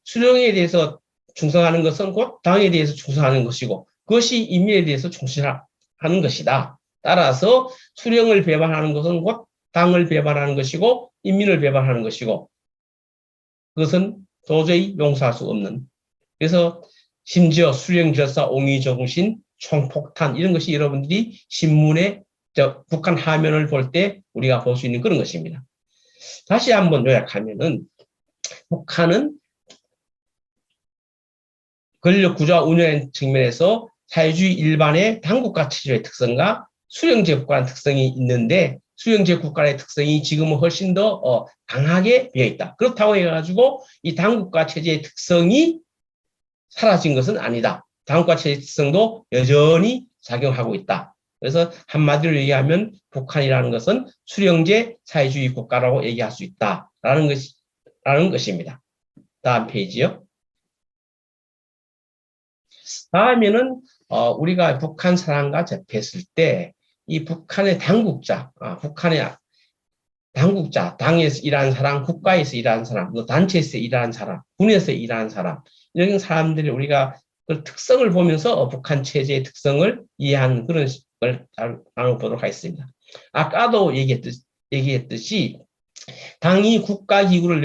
수령에 대해서 충성하는 것은 곧 당에 대해서 충성하는 것이고 그것이 인민에 대해서 충실하는 것이다. 따라서 수령을 배반하는 것은 곧 당을 배반하는 것이고 인민을 배반하는 것이고 그것은 도저히 용서할 수 없는. 그래서 심지어 수령질서, 옹의정신, 총폭탄 이런 것이 여러분들이 신문에 북한 화면을 볼 때 우리가 볼 수 있는 그런 것입니다. 다시 한번 요약하면은 북한은 권력 구조와 운영 측면에서 사회주의 일반의 당국가 체제의 특성과 수령제 국가의 특성이 있는데 수령제 국가의 특성이 지금은 훨씬 더 강하게 되어 있다. 그렇다고 해가지고 이 당국가 체제의 특성이 사라진 것은 아니다. 당국가 체제의 특성도 여전히 작용하고 있다. 그래서 한마디로 얘기하면 북한이라는 것은 수령제 사회주의 국가라고 얘기할 수 있다라는 것입니다. 다음 페이지요. 다음에는 우리가 북한 사람과 접했을 때 이 북한의 당국자, 당에서 일하는 사람, 국가에서 일하는 사람, 또 단체에서 일하는 사람, 군에서 일하는 사람, 이런 사람들이 우리가 그 특성을 보면서 북한 체제의 특성을 이해하는 그런 걸 나눠보도록 하겠습니다. 아까도 얘기했듯이 당이 국가기구를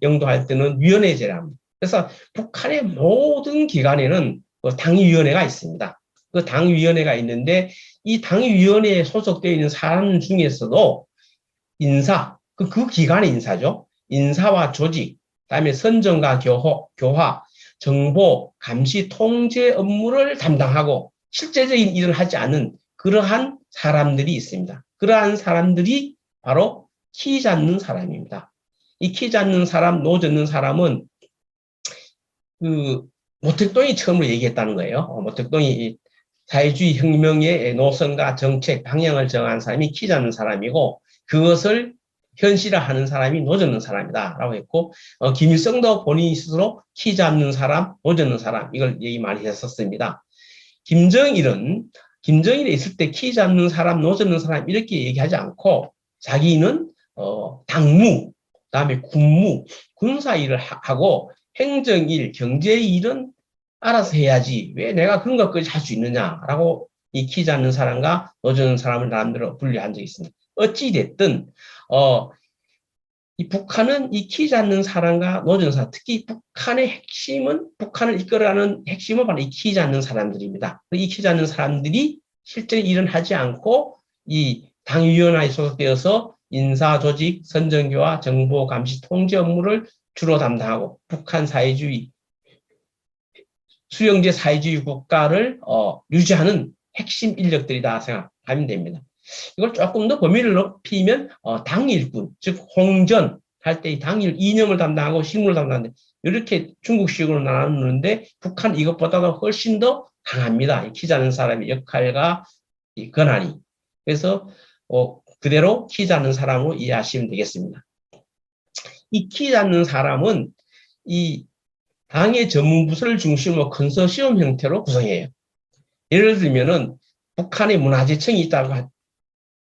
영도할 때는 위원회제랍니다. 그래서 북한의 모든 기관에는 당위위원회가 있습니다. 그 당위위원회가 있는데 이 당위위원회에 소속되어 있는 사람 중에서도 인사, 그 기관의 인사죠. 인사와 조직, 그다음에 선정과 교화, 정보, 감시, 통제 업무를 담당하고 실제적인 일을 하지 않는 그러한 사람들이 있습니다. 그러한 사람들이 바로 키 잡는 사람입니다. 이 키 잡는 사람, 노 잡는 사람은 모택동이 처음으로 얘기했다는 거예요. 모택동이 사회주의 혁명의 노선과 정책, 방향을 정한 사람이 키 잡는 사람이고 그것을 현실화하는 사람이 노 잡는 사람이다라고 했고 김일성도 본인 스스로 키 잡는 사람, 노 잡는 사람 이걸 얘기 많이 했었습니다. 김정일에 있을 때 키 잡는 사람, 노 잡는 사람 이렇게 얘기하지 않고 자기는 당무, 그다음에 군무, 군사 일을 하고 행정일, 경제일은 알아서 해야지. 왜 내가 그런 것까지 할 수 있느냐라고 이 키 잡는 사람과 노 잡는 사람을 나름대로 분류한 적이 있습니다. 어찌됐든 이 북한은 이 키 잡는 사람과 노 잡는 사람, 특히 북한을 이끌어가는 핵심은 바로 이 키 잡는 사람들입니다. 이 키 잡는 사람들이 실제 일은 하지 않고 이 당위원회에 소속되어서 인사, 조직, 선정교와 정보, 감시, 통제 업무를 주로 담당하고 북한 사회주의, 수령제 사회주의 국가를 유지하는 핵심 인력들이다 생각하면 됩니다. 이걸 조금 더 범위를 높이면 당일군, 즉 홍전 할 때 당일 이념을 담당하고 실무를 담당하는데 이렇게 중국식으로 나누는데 북한 이것보다도 훨씬 더 강합니다. 이 키 잡는 사람의 역할과 이 권한이. 그래서 그대로 키 잡는 사람으로 이해하시면 되겠습니다. 이 키 잡는 사람은 이 당의 전문 부서를 중심으로 컨소시엄 형태로 구성해요. 예를 들면은 북한의 문화재청이 있다고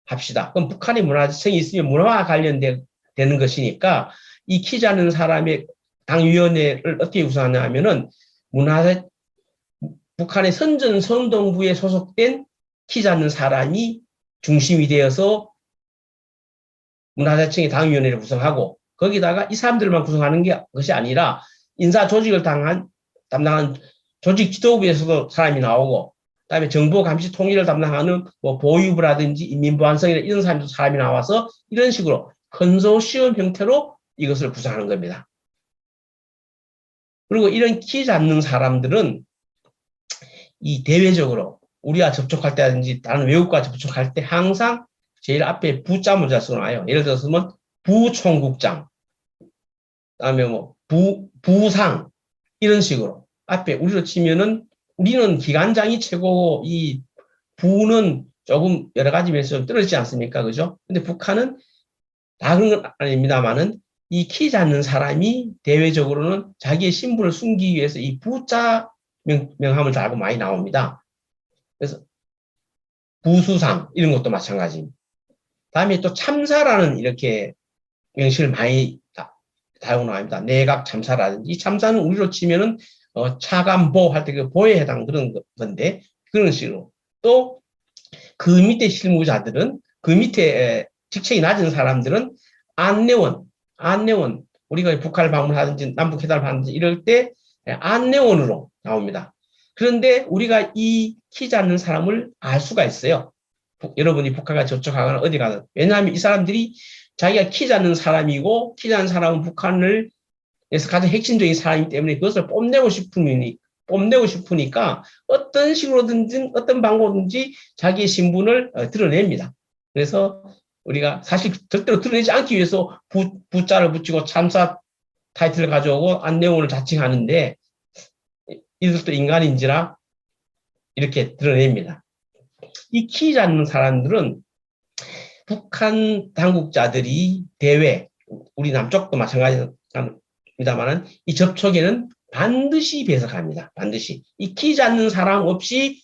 합시다. 그럼 북한의 문화재청이 있으면 문화와 관련되는 것이니까 이 키 잡는 사람의 당위원회를 어떻게 구성하냐 하면은 북한의 선전선동부에 소속된 키 잡는 사람이 중심이 되어서 문화재청의 당위원회를 구성하고 거기다가 이 사람들만 구성하는 것이 아니라 인사 조직을 담당한 조직 지도부에서도 사람이 나오고 그다음에 정보 감시 통일을 담당하는 보유부라든지 인민보안성이나 이런 사람이 나와서 이런 식으로 컨소시엄 형태로 이것을 구성하는 겁니다. 그리고 이런 키 잡는 사람들은 이 대외적으로 우리와 접촉할 때라든지 다른 외국과 접촉할 때 항상 제일 앞에 부자 문자 써놔요. 예를 들어서 부총국장, 그다음에 부상 이런 식으로 앞에 우리로 치면은 우리는 기관장이 최고고 이 부는 조금 여러 가지 면에서 좀 떨어지지 않습니까? 그죠? 근데 북한은 다 그런 건 아닙니다만은 이 키 잡는 사람이 대외적으로는 자기의 신분을 숨기기 위해서 이 부자 명함을 달고 많이 나옵니다. 그래서 부수상 이런 것도 마찬가지입니다. 다음에 또 참사라는 이렇게 명칭을 많이 달고 나옵니다. 내각 참사라든지 이 참사는 우리로 치면은 차관보 할 때 그 보에 해당 그런 건데 그런 식으로 또 그 밑에 실무자들은 그 밑에 직책이 낮은 사람들은 안내원 우리가 북한을 방문하든지 남북 회담을 하든지 이럴 때 안내원으로 나옵니다. 그런데 우리가 이 키지 않는 사람을 알 수가 있어요. 여러분이 북한과 접촉하거나 어디 가든. 왜냐하면 이 사람들이 자기가 키지 않는 사람이고 키지 않는 사람은 북한을 에서 가장 핵심적인 사람이기 때문에 그것을 뽐내고 싶으니까 어떤 식으로든지 어떤 방법든지 자기의 신분을 드러냅니다. 그래서 우리가 사실 절대로 드러내지 않기 위해서 부자를 붙이고 참사 타이틀을 가져오고 안내원을 자칭하는데 이들도 인간인지라 이렇게 드러냅니다. 이 키지 않는 사람들은 북한 당국자들이 대외 우리 남쪽도 마찬가지입니다만은 이 접촉에는 반드시 배석합니다. 반드시 이 키지 않는 사람 없이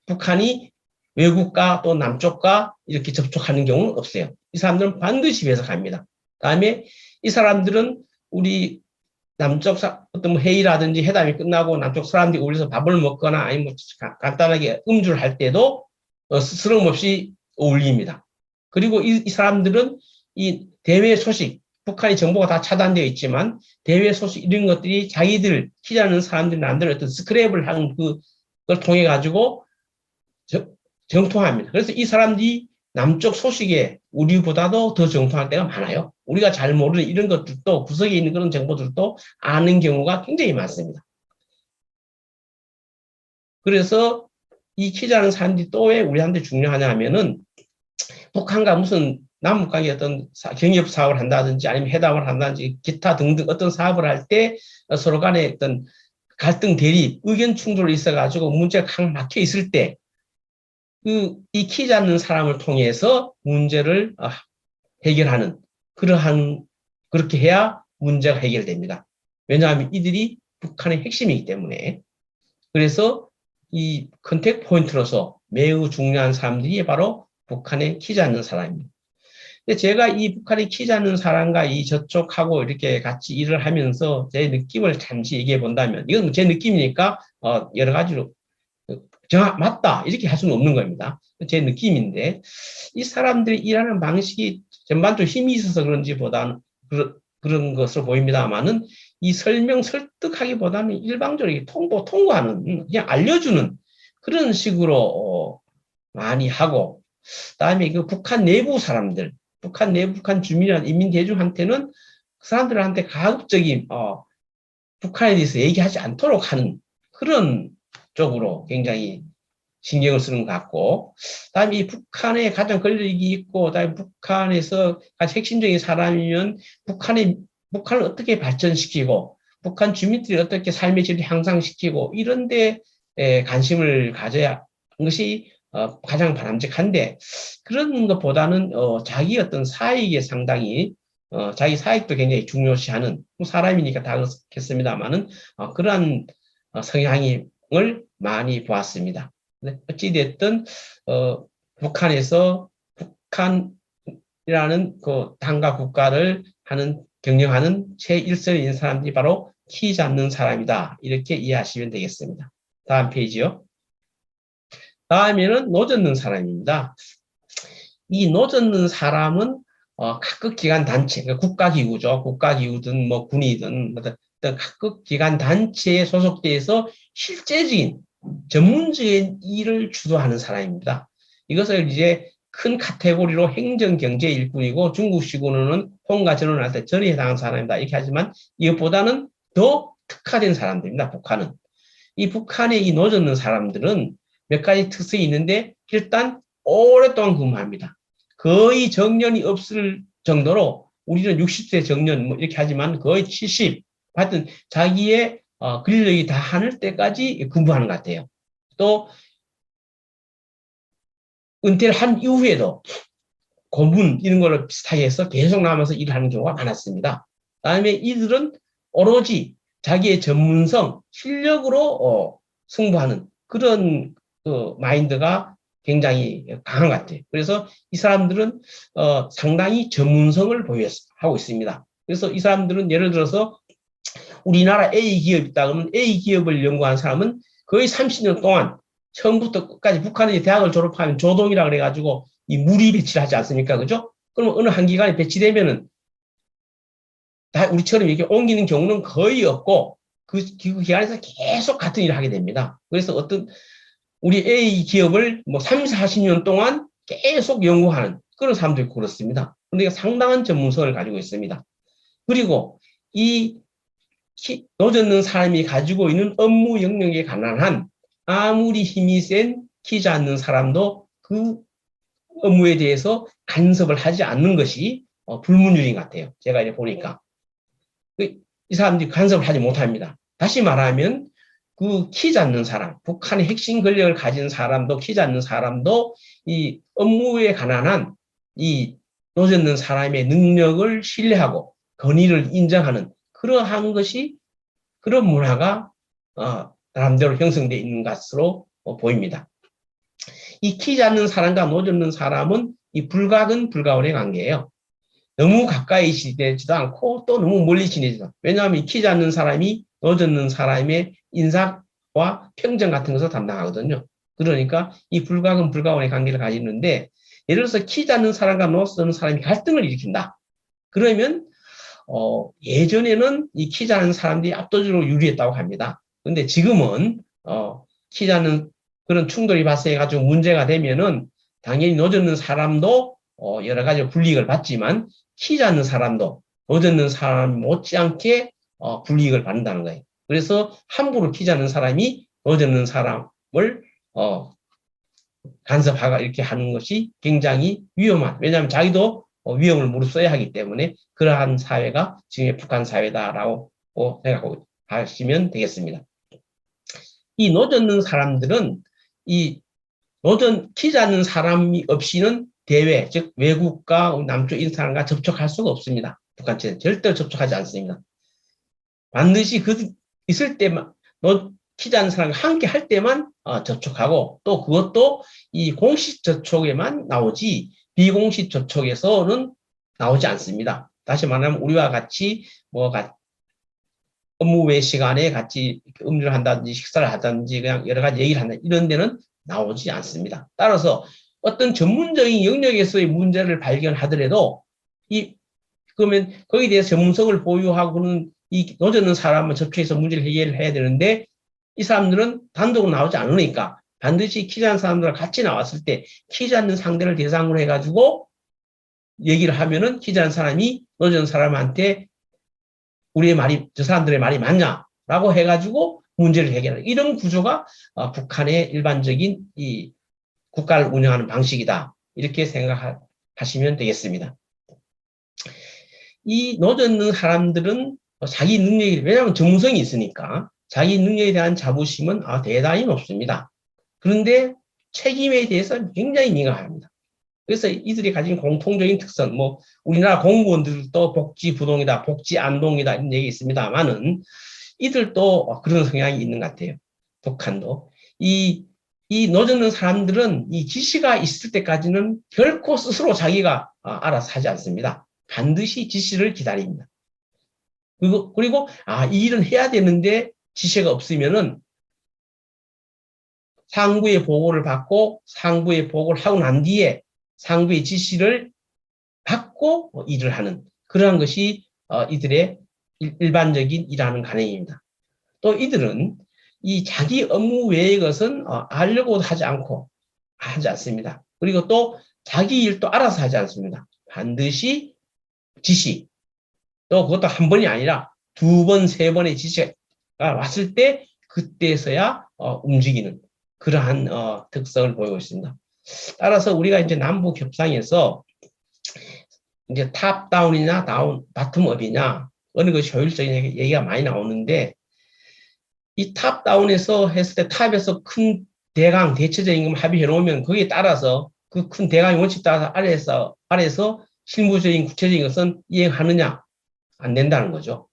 북한이 외국과 또 남쪽과 이렇게 접촉하는 경우는 없어요. 이 사람들은 반드시 배석합니다. 다음에 이 사람들은 우리 남쪽 어떤 회의라든지 회담이 끝나고 남쪽 사람들이 올려서 밥을 먹거나 아니면 뭐 간단하게 음주를 할 때도 스스럼 없이 어울립니다. 그리고 이 사람들은 이 대외 소식, 북한의 정보가 다 차단되어 있지만 대외 소식 이런 것들이 자기들 키지 않는 사람들이 남들 어떤 스크랩을 한 그걸 통해 가지고 정통합니다. 그래서 이 사람들이 남쪽 소식에 우리보다도 더 정통할 때가 많아요. 우리가 잘 모르는 이런 것들도 구석에 있는 그런 정보들도 아는 경우가 굉장히 많습니다. 그래서 이 키지 않는 사람들이 또 왜 우리한테 중요하냐 하면은 북한과 무슨 남북관계 어떤 경협 사업을 한다든지 아니면 회담을 한다든지 기타 등등 어떤 사업을 할 때 서로 간에 어떤 갈등 대립, 의견 충돌이 있어가지고 문제가 강 막혀 있을 때 이 키지 않는 사람을 통해서 문제를 해결하는 그렇게 해야 문제가 해결됩니다. 왜냐하면 이들이 북한의 핵심이기 때문에. 그래서 이 컨택 포인트로서 매우 중요한 사람들이 바로 북한에 키지 않는 사람입니다. 근데 제가 이 북한에 키지 않는 사람과 이 저쪽하고 이렇게 같이 일을 하면서 제 느낌을 잠시 얘기해 본다면, 이건 제 느낌이니까 여러 가지로 맞다 이렇게 할 수는 없는 겁니다. 제 느낌인데 이 사람들이 일하는 방식이 전반적으로 힘이 있어서 그런지보다는 그런 것으로 보입니다만은 이 설득하기보다는 일방적으로 통보하는 그냥 알려주는 그런 식으로 많이 하고, 그다음에 그 북한 내부 사람들, 북한 주민이나 인민 대중한테는 그 사람들한테 가급적인 북한에 대해서 얘기하지 않도록 하는 그런 쪽으로 굉장히 신경을 쓰는 것 같고, 그다음에 이 북한에 가장 권력이 있고, 그다음에 북한에서 가장 핵심적인 사람이면 북한을 어떻게 발전시키고, 북한 주민들이 어떻게 삶의 질을 향상시키고 이런데 관심을 가져야 하는 것이 가장 바람직한데, 그런 것보다는 자기 어떤 사익에 상당히 자기 사익도 굉장히 중요시하는 사람이니까 다 그렇겠습니다만은 그러한 성향을 많이 보았습니다. 네, 어찌됐든 북한에서 북한이라는 그 당과 국가를 경영하는 제1선인 사람들이 바로 키지 않는 사람이다. 이렇게 이해하시면 되겠습니다. 다음 페이지요. 다음에는 노젓는 사람입니다. 이 노젓는 사람은 각급 기관 단체, 그러니까 국가기구죠. 국가기구든 뭐 군이든 어떤 각급 기관 단체에 소속돼서 실제적인 전문적인 일을 주도하는 사람입니다. 이것을 이제 큰 카테고리로 행정경제 일꾼이고 중국식으로는 홍가 전원을 할 때 전에 해당하는 사람이다. 이렇게 하지만 이것보다는 더 특화된 사람들입니다. 북한은. 이 북한의 이 노젓는 사람들은 몇 가지 특성이 있는데 일단 오랫동안 근무합니다. 거의 정년이 없을 정도로 우리는 60세 정년 뭐 이렇게 하지만 거의 70, 하여튼 자기의 근력이 다 하늘 때까지 근무하는 것 같아요. 또 은퇴를 한 이후에도 고문 이런 거를 비슷하게 해서 계속 남아서 일을 하는 경우가 많았습니다. 그다음에 이들은 오로지 자기의 전문성, 실력으로 승부하는 그런 마인드가 굉장히 강한 것 같아요. 그래서 이 사람들은 상당히 전문성을 보유하고 있습니다. 그래서 이 사람들은 예를 들어서 우리나라 A 기업이 있다 그러면 A 기업을 연구한 사람은 거의 30년 동안 처음부터 끝까지 북한의 대학을 졸업하면 조동이라 그래가지고 이 무리 배치를 하지 않습니까? 그죠? 그러면 어느 한 기관에 배치되면은 우리처럼 이렇게 옮기는 경우는 거의 없고, 그 기관에서 계속 같은 일을 하게 됩니다. 그래서 우리 A 기업을 뭐 3, 40년 동안 계속 연구하는 그런 사람도 있고 그렇습니다. 그러니까 상당한 전문성을 가지고 있습니다. 그리고 이 노젓는 사람이 가지고 있는 업무 영역에 관한 한 아무리 힘이 센 키 작는 사람도 그 업무에 대해서 간섭을 하지 않는 것이 불문율인 것 같아요. 제가 이제 보니까. 이 사람들이 간섭을 하지 못합니다. 다시 말하면 그 키 작는 사람, 북한의 핵심 권력을 가진 사람도 키 작는 사람도 이 업무에 관한 한 이 노젓는 사람의 능력을 신뢰하고 권위를 인정하는 그러한 것이 그런 문화가 나름대로 형성되어 있는 것으로 보입니다. 이 키 작는 사람과 노젓는 사람은 이 불가근 불가원의 관계예요. 너무 가까이 지내지도 않고 또 너무 멀리 지내지도 않고. 왜냐하면 키 작는 사람이 노젓는 사람의 인사와 평정 같은 것을 담당하거든요. 그러니까 이 불가근 불가원의 관계를 가지는데 예를 들어서 키 작는 사람과 노젓는 사람이 갈등을 일으킨다. 그러면 예전에는 이 키 작은 사람들이 압도적으로 유리했다고 합니다. 근데 지금은 키 작은 그런 충돌이 발생해가지고 문제가 되면은 당연히 노젓는 사람도 여러 가지 불이익을 받지만 키 작은 사람도 노젓는 사람 못지않게 불이익을 받는다는 거예요. 그래서 함부로 키 작은 사람이 노젓는 사람을 간섭하고 이렇게 하는 것이 굉장히 위험한. 왜냐하면 자기도 위험을 무릅써야 하기 때문에 그러한 사회가 지금의 북한 사회다라고 생각하시면 되겠습니다. 이 노젓는 사람들은 키 작은 사람이 없이는 대외, 즉 외국과 남쪽 인사람과 접촉할 수가 없습니다. 북한체는 절대로 접촉하지 않습니다. 반드시 있을 때만 키 작은 사람과 함께 할 때만 접촉하고 또 그것도 이 공식 접촉에만 나오지 비공식 접촉에서는 나오지 않습니다. 다시 말하면 우리와 같이 업무 외 시간에 같이 음주를 한다든지 식사를 하든지 그냥 여러 가지 얘기를 한다 이런 데는 나오지 않습니다. 따라서 어떤 전문적인 영역에서의 문제를 발견하더라도 그러면 거기에 대해서 전문성을 보유하고는 이 노젓는 사람은 접촉해서 문제를 해결해야 되는데 이 사람들은 단독으로 나오지 않으니까 반드시 키 작은 사람들과 같이 나왔을 때 키 작은 상대를 대상으로 해가지고 얘기를 하면은 키 작은 사람이 노젓는 사람한테 우리의 말이 저 사람들의 말이 맞냐라고 해가지고 문제를 해결하는 이런 구조가 북한의 일반적인 이 국가를 운영하는 방식이다 이렇게 생각하시면 되겠습니다. 이 노젓는 사람들은 자기 능력이 왜냐하면 전문성이 있으니까 자기 능력에 대한 자부심은 대단히 높습니다. 그런데 책임에 대해서 굉장히 민감합니다. 그래서 이들이 가진 공통적인 특성, 우리나라 공무원들도 복지부동이다, 복지안동이다 이런 얘기 있습니다만은 이들도 그런 성향이 있는 것 같아요. 북한도. 이 노젓는 사람들은 이 지시가 있을 때까지는 결코 스스로 자기가 알아서 하지 않습니다. 반드시 지시를 기다립니다. 그리고 이 일은 해야 되는데 지시가 없으면은 상부의 보고를 받고 상부의 보고를 하고 난 뒤에 상부의 지시를 받고 일을 하는 그러한 것이 이들의 일반적인 일하는 관행입니다. 또 이들은 이 자기 업무 외의 것은 알려고도 하지 않습니다. 그리고 또 자기 일도 알아서 하지 않습니다. 반드시 지시, 또 그것도 한 번이 아니라 두 번, 세 번의 지시가 왔을 때 그때서야 움직이는 그러한 특성을 보이고 있습니다. 따라서 우리가 이제 남북 협상에서 이제 탑다운이냐 바텀업이냐 어느 것이 효율적인 얘기가 많이 나오는데 이 탑다운에서 했을 때 탑에서 큰 대강 대체적인 것만 합의해 놓으면 거기에 따라서 그 큰 대강의 원칙 따라서 아래에서 실무적인 구체적인 것은 이행하느냐 안 된다는 거죠.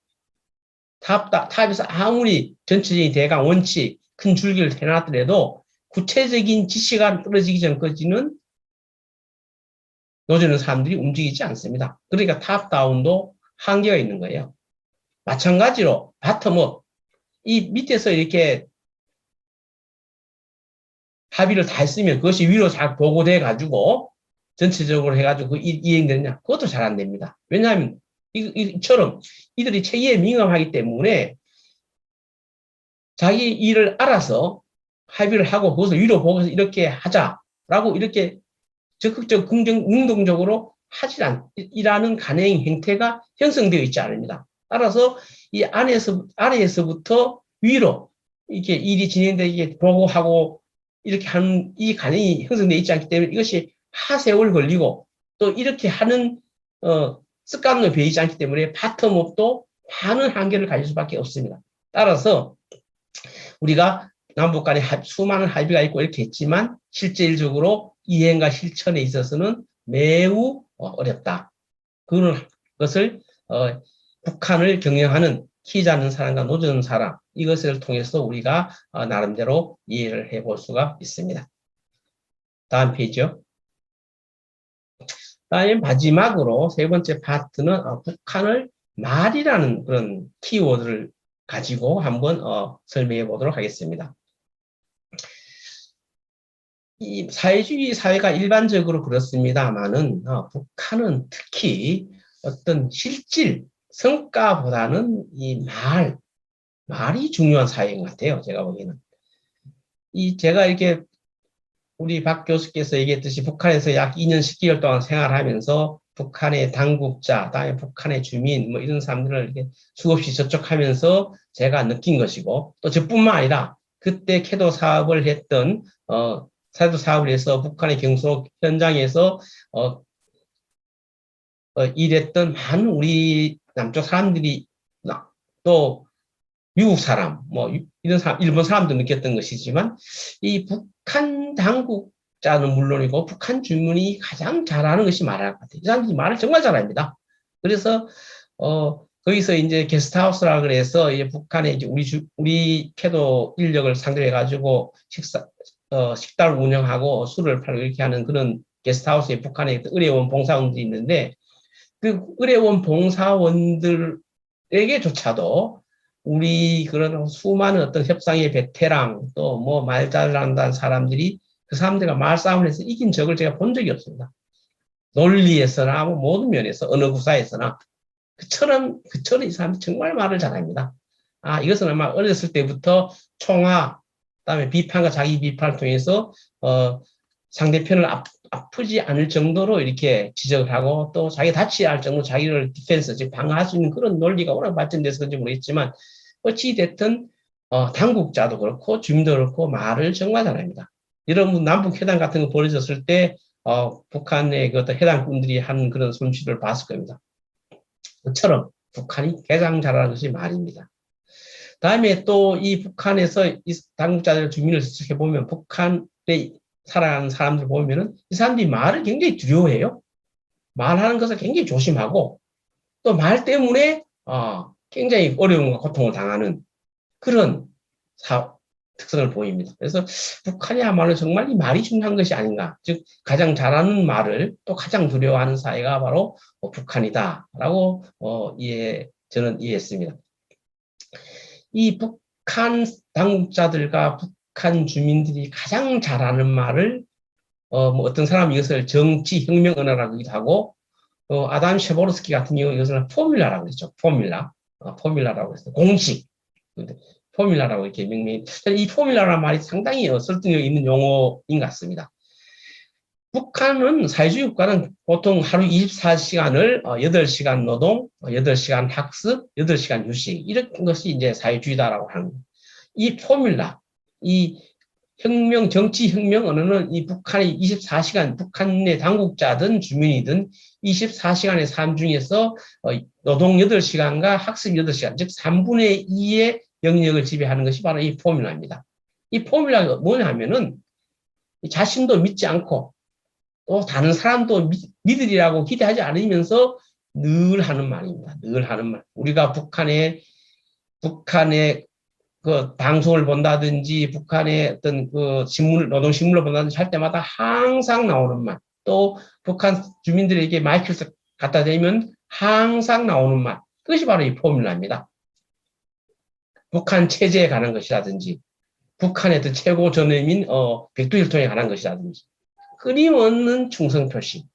탑에서 아무리 전체적인 대강 원칙 큰 줄기를 해놨더라도 구체적인 지시가 떨어지기 전까지는 노젓는 사람들이 움직이지 않습니다. 그러니까 탑다운도 한계가 있는 거예요. 마찬가지로 바텀업 이 밑에서 이렇게 합의를 다 했으면 그것이 위로 잘 보고돼 가지고 전체적으로 해가지고 이행되느냐 그것도 잘 안 됩니다. 왜냐하면 이처럼 이들이 체계에 민감하기 때문에 자기 일을 알아서 합의를 하고 그것을 위로 보고서 이렇게 하자라고 이렇게 적극적 긍정 능동적으로 하지 않이라는 간행 행태가 형성되어 있지 않습니다. 따라서 이 아래에서부터 위로 이렇게 일이 진행되게 보고하고 이렇게 하는 이 간행이 형성되어 있지 않기 때문에 이것이 하세월 걸리고 또 이렇게 하는 습관으로 배이지 않기 때문에 바텀업도 많은 한계를 가질 수밖에 없습니다. 따라서 우리가 남북 간에 수많은 합의가 있고 이렇게 했지만 실질적으로 이행과 실천에 있어서는 매우 어렵다. 그런 것을 북한을 경영하는 키 잡는 사람과 노젓는 사람 이것을 통해서 우리가 나름대로 이해를 해볼 수가 있습니다. 다음 페이지요. 다음에 마지막으로 세 번째 파트는 북한을 말이라는 그런 키워드를 가지고 한번 설명해 보도록 하겠습니다. 이 사회주의 사회가 일반적으로 그렇습니다만은 북한은 특히 어떤 실질 성과보다는 이 말이 중요한 사회인 것 같아요. 제가 보기에는 제가 이렇게 우리 박 교수께서 얘기했듯이 북한에서 약 2년 10개월 동안 생활하면서 북한의 당국자, 다음에 북한의 주민, 뭐 이런 사람들을 이렇게 수없이 접촉하면서 제가 느낀 것이고, 또 저뿐만 아니라 그때 캐도 사업을 했던, 사도 사업을 해서 북한의 경속 현장에서, 일했던 많은 우리 남쪽 사람들이 또 미국 사람, 뭐 이런 사람, 일본 사람도 느꼈던 것이지만 이 북한 당국자는 물론이고 북한 주민이 가장 잘하는 것이 말할 것 같아요. 이 사람들이 말을 정말 잘합니다. 그래서 거기서 이제 게스트하우스라 그래서 이제 북한에 이제 우리 캐도 인력을 상대해 가지고 식당을 운영하고 술을 팔고 이렇게 하는 그런 게스트하우스에 북한에 의뢰원 봉사원들이 있는데 그 의뢰원 봉사원들에게조차도 우리 그런 수많은 어떤 협상의 베테랑 또 뭐 말 잘한다는 사람들이 그 사람들과 말싸움을 해서 이긴 적을 제가 본 적이 없습니다. 논리에서나 뭐 모든 면에서 어느 구사에서나 그처럼 이 사람이 정말 말을 잘합니다. 이것은 아마 어렸을 때부터 총화, 그다음에 비판과 자기 비판을 통해서 상대편을 아프지 않을 정도로 이렇게 지적을 하고 또 자기 다치지 않을 정도로 자기를 디펜스, 즉 방어할 수 있는 그런 논리가 워낙 발전돼서 그런지 모르겠지만 어찌됐든 당국자도 그렇고 주민도 그렇고 말을 정말 잘합니다. 여러분 남북회담 같은 거 벌어졌을 때 북한의 그 어떤 해당꾼들이 하는 그런 손실을 봤을 겁니다. 그처럼 북한이 가장 잘하는 것이 말입니다. 다음에 또 이 북한에서 이 당국자들 주민을 해보면 북한에 살아가는 사람들 보면은 이 사람들이 말을 굉장히 두려워해요. 말하는 것을 굉장히 조심하고 또 말 때문에 굉장히 어려움과 고통을 당하는 그런 특성을 보입니다. 그래서 북한이야말로 정말 이 말이 중요한 것이 아닌가. 즉 가장 잘하는 말을 또 가장 두려워하는 사회가 바로 북한이다라고 저는 이해했습니다. 이 북한 당국자들과 북한 주민들이 가장 잘하는 말을 뭐 어떤 사람이 이것을 정치혁명 언어라고 하기도 하고 아담 셰보르스키 같은 경우 이것을 포뮬라라고 그랬죠. 포뮬라라고 했어요. 공식. 포뮬라라고 이렇게 명명이. 이 포뮬라라는 말이 상당히 설득력 있는 용어인 것 같습니다. 북한은 사회주의 국가는 보통 하루 24시간을 8시간 노동, 8시간 학습, 8시간 휴식 이런 것이 이제 사회주의다라고 하는 거예요. 이 포뮬라, 이 정치혁명 언어는 이 북한의 24시간, 북한의 당국자든 주민이든 24시간의 삶 중에서 노동 8시간과 학습 8시간, 즉 3분의 2의 영역을 지배하는 것이 바로 이 포뮬라입니다. 이 포뮬라가 뭐냐면은 자신도 믿지 않고 또 다른 사람도 믿으리라고 기대하지 않으면서 늘 하는 말입니다. 늘 하는 말. 우리가 북한의 그 방송을 본다든지 북한의 어떤 그 노동신문을 본다든지 할 때마다 항상 나오는 말. 또 북한 주민들에게 마이크를 갖다 대면 항상 나오는 말. 그것이 바로 이 포뮬라입니다. 북한 체제에 관한 것이라든지 북한의 어떤 최고 전임인 백두혈통에 관한 것이라든지 끊임없는 충성 표시.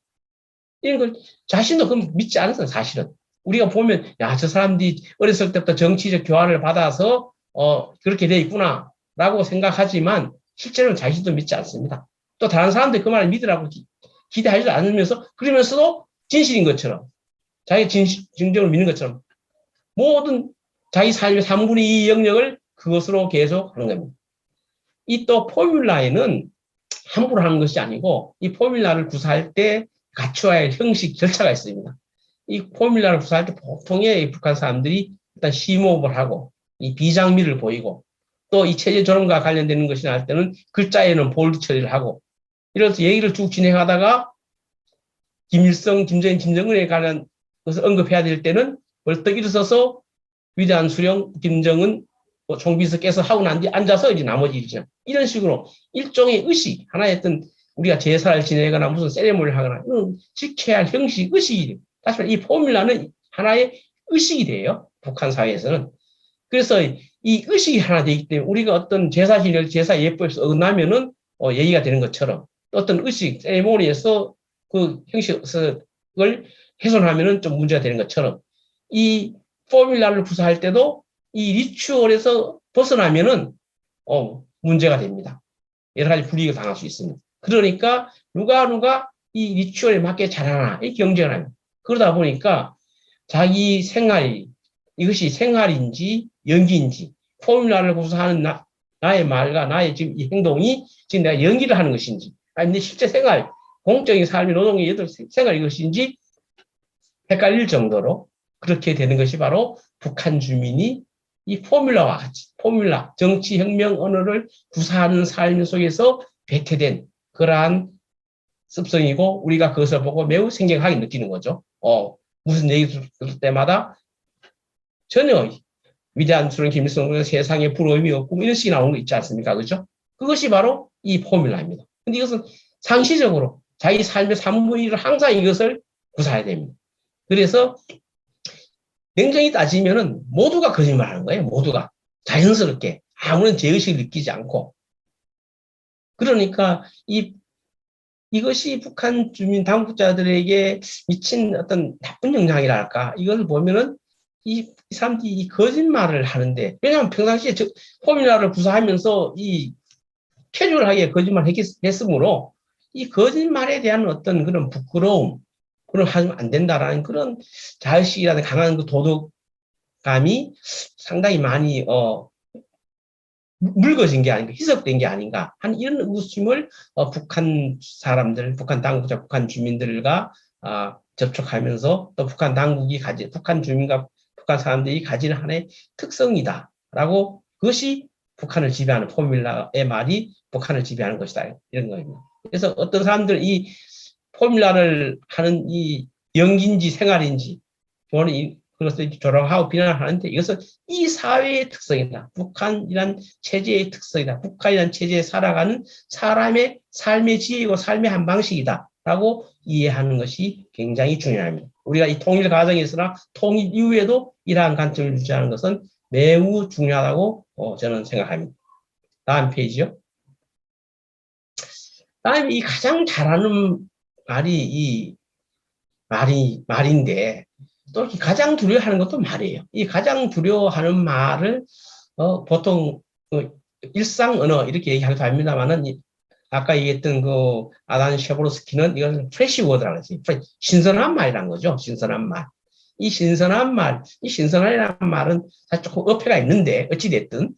이런 걸 자신도 그럼 믿지 않았어요, 사실은. 우리가 보면, 야, 저 사람들이 어렸을 때부터 정치적 교화를 받아서, 그렇게 돼 있구나, 라고 생각하지만, 실제로는 자신도 믿지 않습니다. 또 다른 사람들이 그 말을 믿으라고 기대하지도 않으면서, 그러면서도 진실인 것처럼, 자기 진정을 믿는 것처럼, 모든 자기 삶의 3분의 2 영역을 그것으로 계속 하는 겁니다. 이 또 포뮬라에는 함부로 하는 것이 아니고, 이 포뮬라를 구사할 때 갖춰야 할 형식, 절차가 있습니다. 이 포뮬라를 구사할 때 보통의 북한 사람들이 일단 심호흡을 하고, 이 비장미를 보이고, 또 이 체제 조정과 관련되는 것이 나올 때는 글자에는 볼드 처리를 하고, 이래서 얘기를 쭉 진행하다가 김일성, 김정인, 김정은에 관한 것을 언급해야 될 때는 벌떡 일어서서 위대한 수령 김정은 총비서께서 하고 난 뒤 앉아서 이제 나머지 일이죠. 이런 식으로 일종의 의식, 하나의 어떤 우리가 제사를 지내거나 무슨 세레모니를 하거나 이런 지켜야 할 형식, 의식이, 다시 말해 이 포뮬라는 하나의 의식이 돼요. 북한 사회에서는. 그래서 이 의식이 하나 되기 때문에 우리가 어떤 제사 지낼 제사 예법에서 어긋나면은 얘기가 되는 것처럼 어떤 의식, 세레모니에서 그 형식을 훼손하면은 좀 문제가 되는 것처럼 이 포뮬라를 구사할 때도 이 리추얼에서 벗어나면은 문제가 됩니다. 여러 가지 불이익을 당할 수 있습니다. 그러니까 누가 이 리추얼에 맞게 잘하나 이 경쟁을 합니다. 그러다 보니까 자기 생활이 이것이 생활인지 연기인지 포뮬라를 구사하는 나의 말과 나의 지금 이 행동이 지금 내가 연기를 하는 것인지 아니면 내 실제 생활 공적인 삶의 노동의 생활 이것인지 헷갈릴 정도로 그렇게 되는 것이 바로 북한 주민이 이 포뮬라와 같이 포뮬라 정치혁명 언어를 구사하는 삶 속에서 배태된 그러한 습성이고 우리가 그것을 보고 매우 생경하게 느끼는 거죠. 무슨 얘기 들을 때마다 전혀 위대한 수령 김일성은 세상에 부러움이 없고 이런 식이 나오는 거 있지 않습니까? 그죠? 그것이 바로 이 포뮬라입니다. 근데 이것은 상시적으로 자기 삶의 3분의 1을 항상 이것을 구사해야 됩니다. 그래서 냉정히 따지면은 모두가 거짓말하는 거예요. 모두가 자연스럽게 아무런 죄의식을 느끼지 않고 그러니까 이것이 북한 주민 당국자들에게 미친 어떤 나쁜 영향이랄까 이것을 보면은 이 사람들이 이 거짓말을 하는데 왜냐하면 평상시에 포뮬라를 구사하면서 이 캐주얼하게 거짓말을 했으므로 이 거짓말에 대한 어떤 그런 부끄러움 그걸 하면 안 된다라는 그런 자의식이라는 강한 그 도덕감이 상당히 많이 묽어진 게 아닌가, 희석된 게 아닌가 하는 이런 의구심을 북한 사람들, 북한 당국자, 북한 주민들과 접촉하면서 또 북한 당국이 가진, 북한 주민과 북한 사람들이 가지는 하나의 특성이다라고 그것이 북한을 지배하는 포뮬라의 말이 북한을 지배하는 것이다 이런 겁니다. 그래서 어떤 사람들 이 포뮬라를 하는 이 연기인지 생활인지 그것을 조롱하고 비난하는데 이것은 이 사회의 특성이다. 북한이란 체제의 특성이다. 북한이란 체제에 살아가는 사람의 삶의 지혜이고 삶의 한 방식이다. 라고 이해하는 것이 굉장히 중요합니다. 우리가 이 통일 과정에서나 통일 이후에도 이러한 관점을 유지하는 것은 매우 중요하다고 저는 생각합니다. 다음 페이지요. 다음에 이 가장 잘하는 말이 말인데 또 가장 두려워하는 것도 말이에요. 이 가장 두려워하는 말을 보통 일상 언어 이렇게 얘기하기도 합니다만은 아까 얘기했던 그 아단 셰보로스키는 이건 프레시 워드라고 했어요. 신선한 말이라는 거죠. 신선한 말. 이 신선한이라는 말은 사실 조금 어폐가 있는데 어찌됐든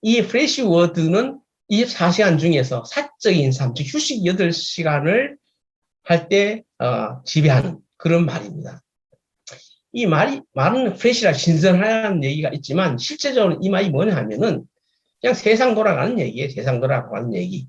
이 프레시 워드는 24시간 중에서 사적인 삶, 즉 휴식 8시간을 할 때 지배하는 그런 말입니다. 이 말은 프레시라 신선하다는 얘기가 있지만 실제적으로 이 말이 뭐냐 하면은 그냥 세상 돌아가는 얘기예요. 세상 돌아가는 얘기.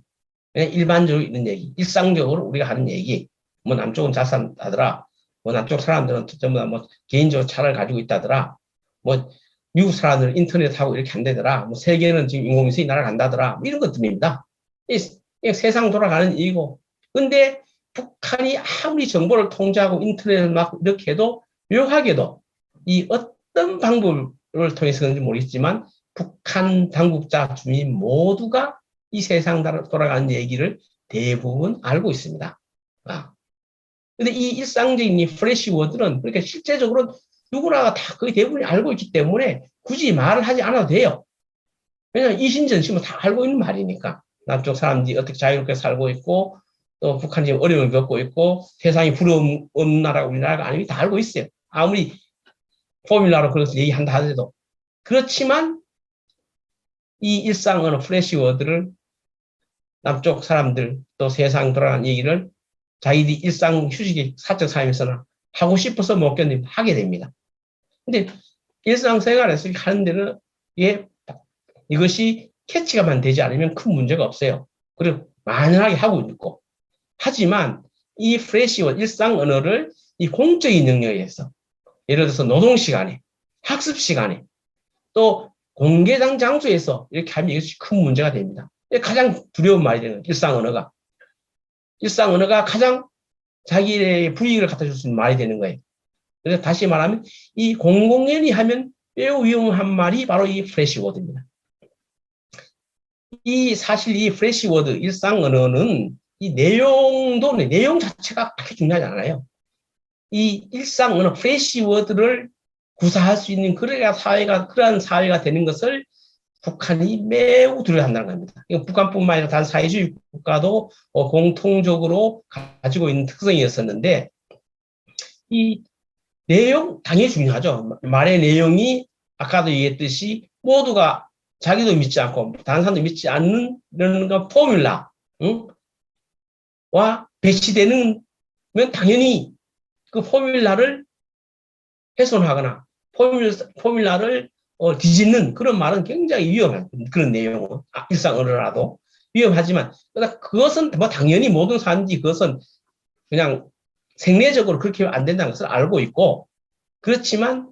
그냥 일반적으로 있는 얘기. 일상적으로 우리가 하는 얘기. 뭐 남쪽은 자산하더라. 뭐 남쪽 사람들은 전부 다 뭐 개인적으로 차를 가지고 있다더라. 뭐 미국 사람들은 인터넷 하고 이렇게 한다더라. 뭐 세계는 지금 인공위성이 날아간다더라. 뭐 이런 것들입니다. 이 세상 돌아가는 얘기고. 근데 북한이 아무리 정보를 통제하고 인터넷을 막 이렇게 해도 묘하게도 이 어떤 방법을 통해서 그런지 모르겠지만 북한 당국자 주민 모두가 이 세상 돌아가는 얘기를 대부분 알고 있습니다. 근데 이 일상적인 이 플래시 워드는 그러니까 실제적으로 누구나가 다 거의 대부분이 알고 있기 때문에 굳이 말을 하지 않아도 돼요. 왜냐하면 이신전심은 다 알고 있는 말이니까. 남쪽 사람들이 어떻게 자유롭게 살고 있고, 또 북한이 지금 어려움을 겪고 있고, 세상이 부러움 없는 나라가 우리나라가 아니고 다 알고 있어요. 아무리 포뮬라로 그래서 얘기한다 하더라도. 그렇지만 이 일상 언어 플래시 워드를 남쪽 사람들 또 세상 돌아가는 얘기를 자기들이 일상 휴식의 사적 삶에서는 하고 싶어서 못 견디면 하게 됩니다. 근데 일상생활에서 하는 데는 이것이 캐치가만 되지 않으면 큰 문제가 없어요. 그리고 만연하게 하고 있고. 하지만 이 프레시와 일상 언어를 이 공적인 영역에서 예를 들어서 노동 시간에, 학습 시간에, 또 공개장 장소에서 이렇게 하면 이것이 큰 문제가 됩니다. 가장 두려운 말이 되는 일상 언어가. 일상 언어가 가장 자기의 불이익을 갖다 줄 수 있는 말이 되는 거예요. 그래서 다시 말하면 이 공공연히 하면 매우 위험한 말이 바로 이 프레시 워드입니다. 사실 이 프레시 워드 일상 언어는 이 내용 자체가 그렇게 중요하지 않아요. 이 일상 언어 프레시 워드를 구사할 수 있는 그러한 사회가 되는 것을 북한이 매우 두려워한다는 겁니다. 북한뿐만 아니라 다른 사회주의 국가도 공통적으로 가지고 있는 특성이었었는데 이 내용 당연히 중요하죠. 말의 내용이 아까도 얘기했듯이 모두가 자기도 믿지 않고 다른 사람도 믿지 않는 이런 포뮬라 와 배치되는 면 당연히 그 포뮬라를 훼손하거나 포뮬라를 뒤집는 그런 말은 굉장히 위험한 그런 내용은 일상 언어라도 위험하지만 그것은 뭐 당연히 모든 사람들이 그것은 그냥 생리적으로 그렇게 안 된다는 것을 알고 있고 그렇지만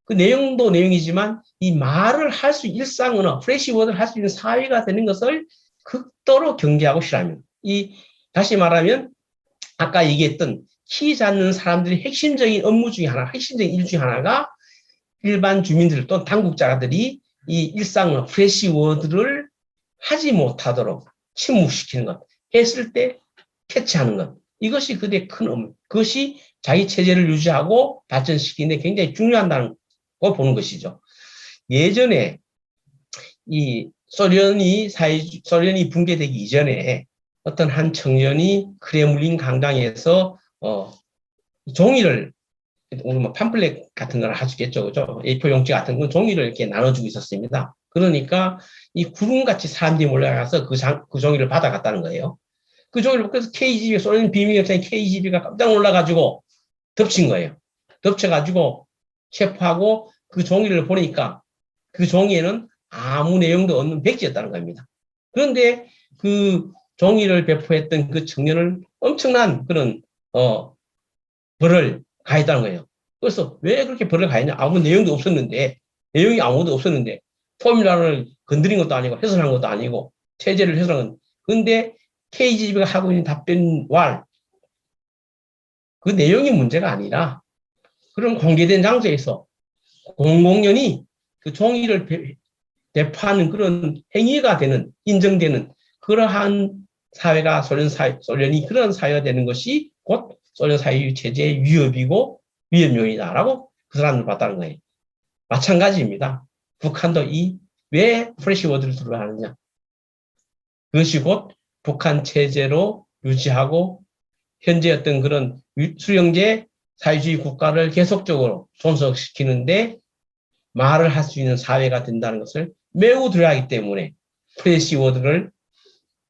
그 내용도 내용이지만 이 말을 할 수 일상 언어 프레시 워드를 할 수 있는 사회가 되는 것을 극도로 경계하고 싫어합니다. 다시 말하면 아까 얘기했던 키 잡는 사람들이 핵심적인 업무 중에 하나, 핵심적인 일 중에 하나가 일반 주민들 또는 당국자들이 이 일상 프레시 워드를 하지 못하도록 침묵시키는 것, 했을 때 캐치하는 것. 이것이 그들의 큰 업무. 그것이 자기 체제를 유지하고 발전시키는 데 굉장히 중요하다는 걸 보는 것이죠. 예전에 이 소련이 붕괴되기 이전에 어떤 한 청년이 크레물린 강당에서 종이를 오늘 뭐 팜플렛 같은 걸 하시겠죠, 그죠? A4 용지 같은 건 종이를 이렇게 나눠주고 있었습니다. 그러니까 이 구름같이 사람들이 몰려가서 그 종이를 받아갔다는 거예요. 그 종이를 그래서 KGB 소련 비밀협상 KGB가 깜짝 놀라가지고 덮친 거예요. 덮쳐가지고 체포하고 그 종이를 보니까 그 종이에는 아무 내용도 없는 백지였다는 겁니다. 그런데 그 종이를 배포했던 그 청년을 엄청난 그런 벌을 가했다는 거예요. 그래서 왜 그렇게 벌을 가했냐? 아무 내용도 없었는데 내용이 아무것도 없었는데 포뮬라를 건드린 것도 아니고 훼손한 것도 아니고 체제를 훼손한 건 근데 KGB가 하고 있는 답변 그 내용이 문제가 아니라 그런 공개된 장소에서 공공연히 그 종이를 배포하는 그런 행위가 되는 인정되는 그러한 사회가 소련이 그런 사회가 되는 것이 곧 소련 사회주의 체제의 위협이고 위협요인이다라고 그 사람들 봤다는 거예요. 마찬가지입니다. 북한도 왜 프레시 워드를 들어가느냐. 그것이 곧 북한 체제로 유지하고 현재 어떤 그런 수령제 사회주의 국가를 계속적으로 존속시키는데 말을 할 수 있는 사회가 된다는 것을 매우 두려워하기 때문에 프레시 워드를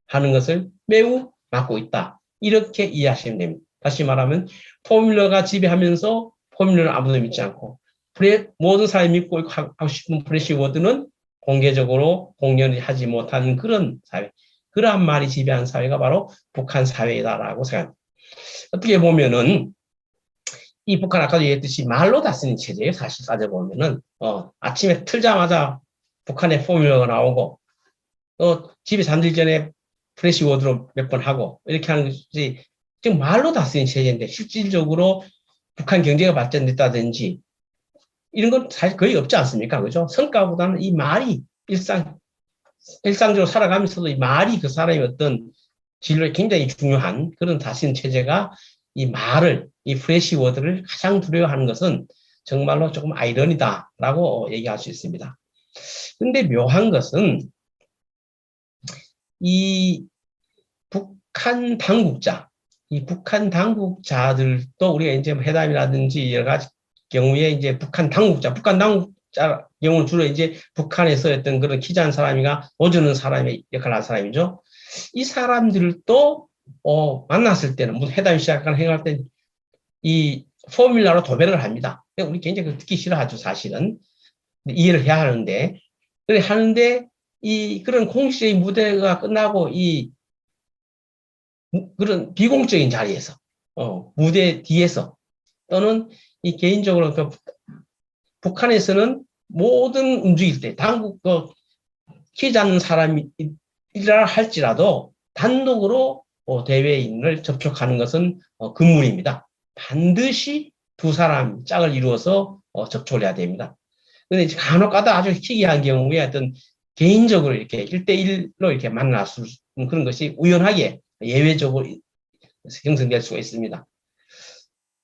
하는 것을 매우 막고 있다. 이렇게 이해하시면 됩니다. 다시 말하면 포뮬러가 지배하면서 포뮬러를 아무도 믿지 않고 모든 사람이 믿고 하고 싶은 프레시 워드는 공개적으로 공연을 하지 못하는 그런 사회. 그러한 말이 지배한 사회가 바로 북한 사회다라고 생각합니다. 어떻게 보면은 이 북한 아까도 얘기했듯이 말로 다 쓰는 체제예요. 사실 따져보면은 아침에 틀자마자 북한의 포뮬러가 나오고 또 집에 잠들기 전에 프레시 워드로 몇 번 하고 이렇게 하는 것이 지금 말로 다 쓰는 체제인데 실질적으로 북한 경제가 발전됐다든지 이런 건 사실 거의 없지 않습니까? 그죠? 성과보다는 이 말이 일상적으로 살아가면서도 이 말이 그 사람의 어떤 진로에 굉장히 중요한 그런 다스리는 체제가 이 말을, 이 프레시 워드를 가장 두려워하는 것은 정말로 조금 아이러니다라고 얘기할 수 있습니다. 근데 묘한 것은 이 북한 당국자, 이 북한 당국자들도 우리가 이제 회담이라든지 여러 가지 경우에 이제 북한 당국자 경우는 주로 이제 북한에서 어떤 그런 키자한 사람이가 오주는 사람의 역할을 한 사람이죠. 이 사람들도 만났을 때는 무슨 회담 시작하거나 행할 때 이 포뮬라로 도배를 합니다. 우리 굉장히 듣기 싫어하죠, 사실은. 이해를 해야 하는데. 그래 하는데 이 그런 공식적인 무대가 끝나고 이 그런 비공적인 자리에서 무대 뒤에서 또는 이 개인적으로 그 북한에서는 모든 움직일 때 당국 키 잡는 사람이라 할지라도 단독으로 대외인을 접촉하는 것은 금물입니다. 반드시 두 사람 짝을 이루어서 접촉을 해야 됩니다. 근데 간혹가다 아주 희귀한 경우에 어떤 개인적으로 이렇게 1대1로 이렇게 만날 수 있는 그런 것이 우연하게 예외적으로 형성될 수가 있습니다.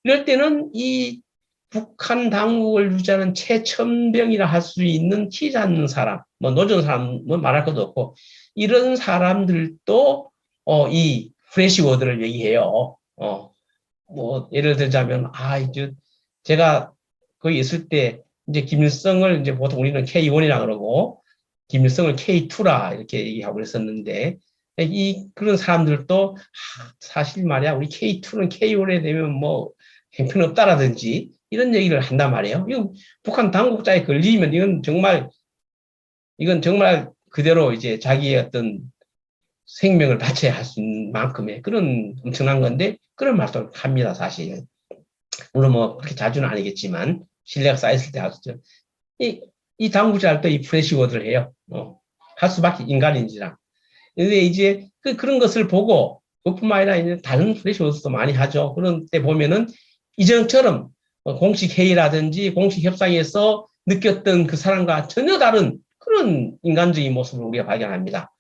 이럴 때는 이 북한 당국을 유지하는 최첨병이라 할 수 있는 키 잡는 사람, 뭐 노전 사람은 말할 것도 없고 이런 사람들도 이 프레시 워드를 얘기해요. 뭐 예를 들자면 이제 제가 거기 있을 때 이제 김일성을 이제 보통 우리는 K1이라 그러고 김일성을 K2라 이렇게 얘기하고 그랬었는데 그런 사람들도 사실 말이야 우리 K2는 K1에 되면 뭐 형편없다라든지 이런 얘기를 한단 말이에요. 이건 북한 당국자에 걸리면 이건 정말 그대로 이제 자기의 어떤 생명을 바쳐야 할 수 있는 만큼의 그런 엄청난 건데 그런 말도 합니다, 사실. 물론 뭐 그렇게 자주는 아니겠지만 신뢰가 쌓였을 때 하죠. 이 당국자를 또 이 프레시 워드를 해요. 할 수밖에 인간인지라. 근데 이제 그런 것을 보고 그뿐만 아니라 이제 다른 프레시 워드도 많이 하죠. 그런 때 보면은 이전처럼 공식 회의라든지 공식 협상에서 느꼈던 그 사람과 전혀 다른 그런 인간적인 모습을 우리가 발견합니다.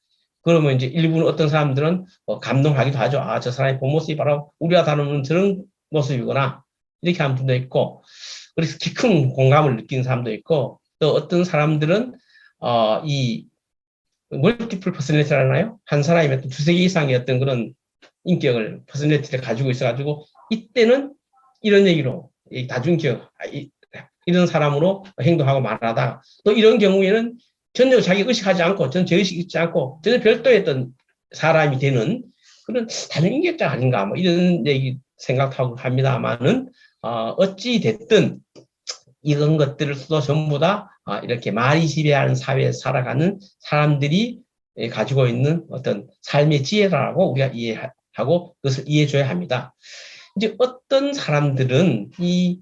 그러면 이제 일부는 어떤 사람들은 감동하기도 하죠. 저 사람의 본 모습이 바로 우리가 다루는 저런 모습이구나. 이렇게 하는 분도 있고, 그래서 깊은 공감을 느끼는 사람도 있고, 또 어떤 사람들은, 이, 멀티플 퍼스널리티라나요? 한 사람이 두세 개 이상의 어떤 그런 인격을, 퍼스널리티를 가지고 있어가지고, 이때는 이런 얘기로, 이 다중기억, 이런 사람으로 행동하고 말하다. 또 이런 경우에는 전혀 자기 의식하지 않고, 전 제의식 있지 않고, 전혀 별도의 어떤 사람이 되는 그런 다중인격자 아닌가, 뭐 이런 얘기 생각하고 합니다만은, 어찌 됐든 이런 것들도 전부 다 이렇게 말이 지배하는 사회에 살아가는 사람들이 가지고 있는 어떤 삶의 지혜라고 우리가 이해하고 그것을 이해해줘야 합니다. 이제 어떤 사람들은 이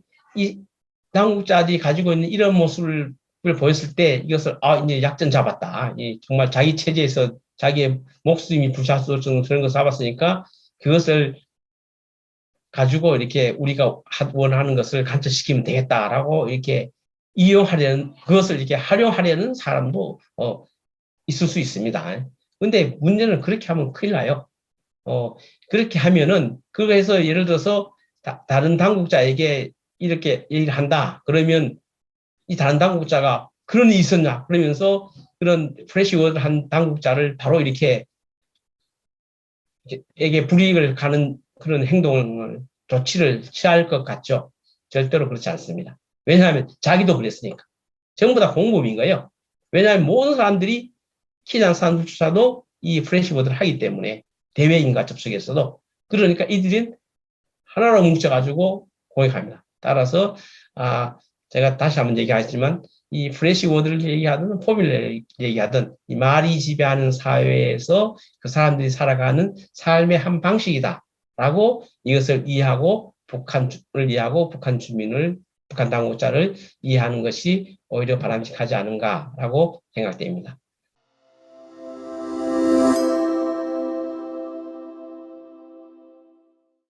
당국자들이 가지고 있는 이런 모습을 보였을 때 이것을 이제 약점 잡았다. 정말 자기 체제에서 자기의 목숨이 부사수 그런 걸 잡았으니까 그것을 가지고 이렇게 우리가 원하는 것을 관철시키면 되겠다라고 이렇게 그것을 이렇게 활용하려는 사람도 있을 수 있습니다. 근데 문제는 그렇게 하면 큰일 나요. 그렇게 하면은 그거에서 예를 들어서 다른 당국자에게 이렇게 얘기를 한다. 그러면 이 다른 당국자가 그런 일이 있었냐? 그러면서 그런 프레시 워드 한 당국자를 바로 이렇게 에게 불이익을 가는 그런 조치를 취할 것 같죠. 절대로 그렇지 않습니다. 왜냐하면 자기도 그랬으니까. 전부 다 공범인 거예요. 왜냐하면 모든 사람들이 키장 산수조차도 이 프레시보드를 하기 때문에 대외인과 접촉에서도 그러니까 이들은 하나로 뭉쳐가지고 공격합니다. 따라서 제가 다시 한번 얘기하지만 이 프레시워드를 얘기하든 포뮬러를 얘기하든 이 말이 지배하는 사회에서 그 사람들이 살아가는 삶의 한 방식이다라고 이것을 이해하고 북한을 이해하고 북한 당국자를 이해하는 것이 오히려 바람직하지 않은가라고 생각됩니다.